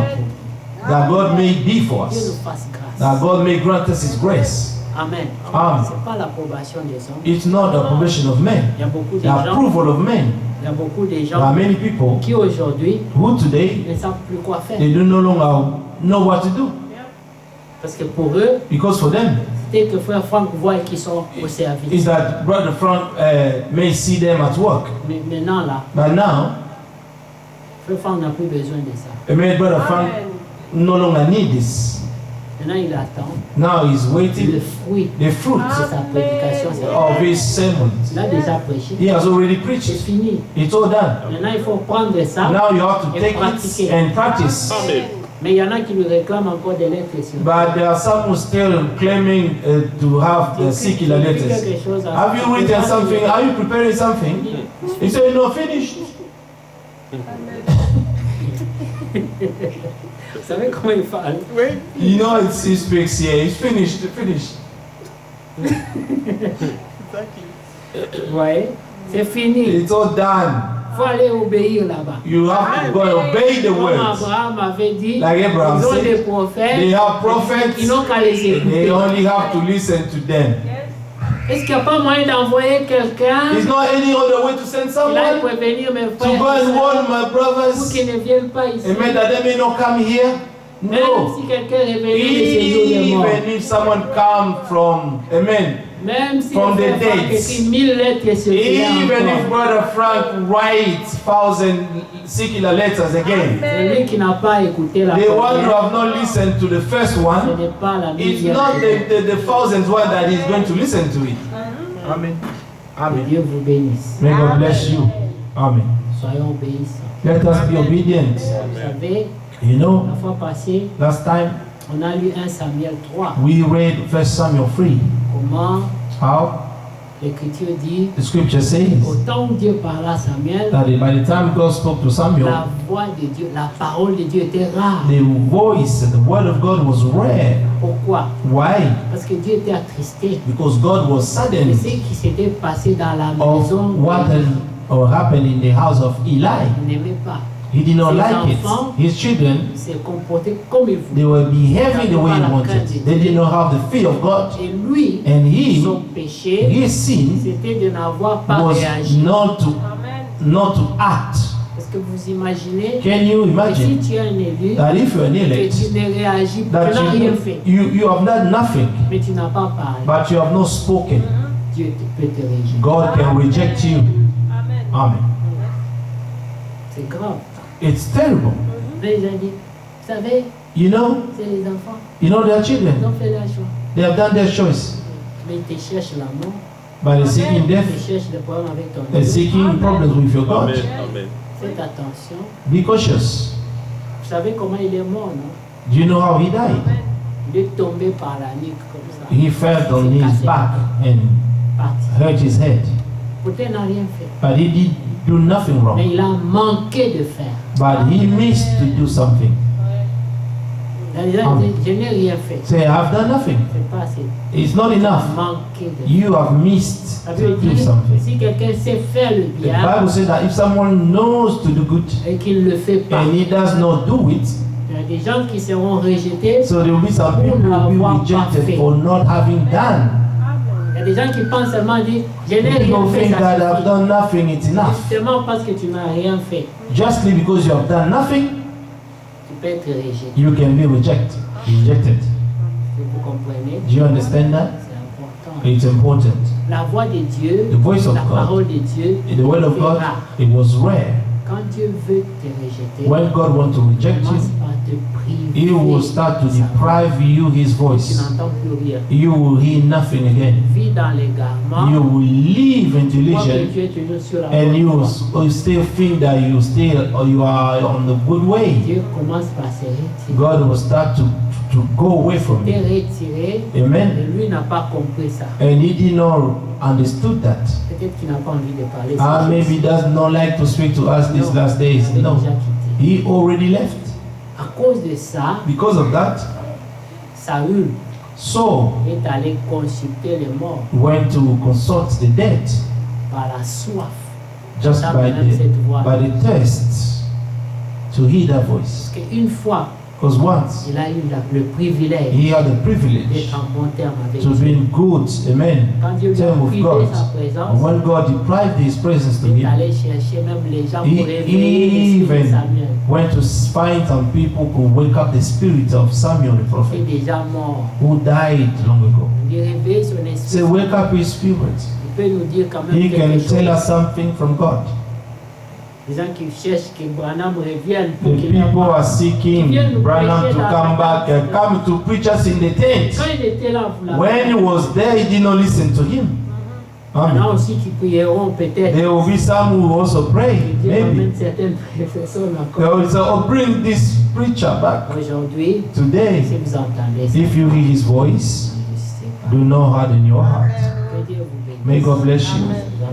That God may be for Dieu nous us. fasse grâce. That God may grant us His grace. Amen. Amen. C'est pas l'approbation des hommes. It's not the probation of men, Il y a beaucoup de the gens, approval of men. il y a beaucoup de There are gens many people qui aujourd'hui who today ne savent plus quoi faire. they do no longer know what to do. Parce que pour eux, Because for them, dès que frère Franck voit qu'ils sont au is service. that Brother Frank may see them at work. Mais maintenant là, But now, frère Franck n'a plus besoin de ça. Brother Frank no longer need this. Maintenant il attend Now he's le waiting fruit the fruit de sa prédication. C'est of his sermon. Il a déjà prêché. He has already C'est preached. fini. It's all done. Maintenant il faut prendre ça Now you have to et take it pratiquer. and practice. Amen. Mais il y en a qui lui réclament encore des lettres sur But there are some who still claiming to have the secular letters. Have you written something? Are you preparing something? He said, no, finished. Vous savez comment il parle? You know, he speaks here. It's finished. Finished. Ouais, c'est fini. It's all done. Il faut aller obéir là-bas. You have to go and obey the Comme words. Abraham avait dit, Like Abraham ils ont said, des prophètes, they have prophets. ils n'ont qu'à les They écouter. only have to listen to them. Est-ce qu'il n'y a pas moyen d'envoyer quelqu'un There's not any other way to send qui aille someone prévenir mes to frères go and warn my pour brothers. qu'ils ne viennent pas ici? Amen. That they may not come here. Même No. si quelqu'un est venu de ces jours des morts, Even if someone come from, amen. même si From le the frère Franck dates. écrit 1000 lettres sur Even if encore, Brother Frank writes 1,000 secular letters again, celui qui n'a pas écouté la the one who première, have not listened to the first ce one, n'est pas la it's millième. not the thousandth one that is going to listen to it. Amen. Que Amen. Dieu vous bénisse. May God bless you. Amen. Soyons obéissants. Let us be obedient. Vous savez, You know, la fois passée, last time on a lu 1 Samuel 3. we read 1 Samuel 3. Comment How l'Écriture dit, the scripture says au temps où Dieu parla à Samuel, that by the time God spoke to Samuel, la voix de Dieu, la parole de Dieu était rare. the voice, the word of God was rare. Pourquoi? Why? Parce que Dieu était attristé Because God was de saddened ce qui s'était passé dans la of maison. what had or happened in the house of Eli. Il n'aimait pas. He did not Ses like enfants, it. His children, Il s'est comporté comme il they voulait. were behaving the way he wanted. They did not have the fear of God. Et lui, And he, son péché, his sin c'était de n'avoir pas was réagi. not to act. Est-ce que vous imaginez Can you que si imagine tu es un élu, that if you're an que elect, tu ne réagis pas, tu n'as that rien fait, you have done nothing, mais tu n'as pas parlé, but you have not spoken, Dieu peut te rejeter. God can reject you. Amen. C'est grave. It's terrible. Mais ils ont dit, vous savez, You know, c'est les enfants, their ils ont children, fait leur choix. they have done their choice. Mais ils te cherchent la mort, By the seeking ils te death, cherchent des problèmes avec ton they're Dieu. seeking problems with your God. Amen. Faites attention. Be cautious. Vous savez comment il est mort, non? Do you know how he died? Il est tombé par la nuque comme ça. He fell on his back and Parti. hurt his head. Peut-être n'a rien fait. But he did do nothing Mais wrong. il a manqué de faire. But he missed to do something. Les gens disent, je n'ai rien fait. Say, I've done nothing. C'est pas assez. It's not enough. Manqué de faire. You have missed Ça to veut do dire, something. si quelqu'un sait faire le The bien Bible says that if someone knows to do good et qu'il ne le fait pas, and he does not do it, il y a des gens qui seront rejetés. so there will be some people who will be rejected for not having done. Il y a des gens qui pensent seulement dire, je n'ai rien People fait, think that ça I've suffit. done nothing, it's enough. Justement parce que tu n'as rien fait, Justly because you have done nothing, tu peux être rejeté. you can be rejected. Vous comprenez? Do you understand that? C'est important. It's important. La voix de Dieu, The voice of la God, parole de Dieu, the word of c'est God, rare. it was rare. Quand Dieu veut te rejeter, When God wants to reject commence you, par te priver. He will start to deprive you His Tu voice. n'entends plus rien. You will hear nothing again. Vis dans l'égarement. You will live in Tu vois que delusion, Dieu est toujours sur la and bonne you voie. will still think that you are on the good way. Dieu commence par se retirer. God will start to go away from T'es you. retiré, Amen. et lui n'a pas compris ça. And He did not understood that. Peut-être qu'il n'a pas envie de parler. Maybe he does not like to speak to us these last days. Il No, avait déjà quitté. he already left. À cause de ça, Because of that, Saül Saul est allé consulter les morts went to consult the dead par la soif. just Ça, by même cette voix. the thirst to hear that voice. Parce qu'une fois, Because once il a eu le privilège he had the privilege d'être en bon terme avec to Dieu. be in good, amen, Quand Dieu lui a term with privé God. sa And présence, when God deprived his presence to il est him, allé chercher même les gens he pour réveiller l'esprit de even Samuel. went to find some people who wake up the spirit of Samuel the Il est prophet, déjà mort. who died long ago. Il réveille son Say, esprit. wake up his spirit. Il peut nous dire quand même He can quelque tell chose. us something from God. Les gens qui cherchent que Branham revienne The pour qu'il people are seeking Branham to come back and come to preach us in the tent. Quand il était là, vous l'avez. When he was there, he did not listen to him. Maintenant aussi qui prieront peut-être. There will be some who also pray, Dieu maybe. amène certaines personnes They encore. will say, oh, bring this preacher back Aujourd'hui, today. si vous entendez ça, If you hear his voice, ne sais pas. do not harden your heart. Que Dieu vous bénisse. May God bless you.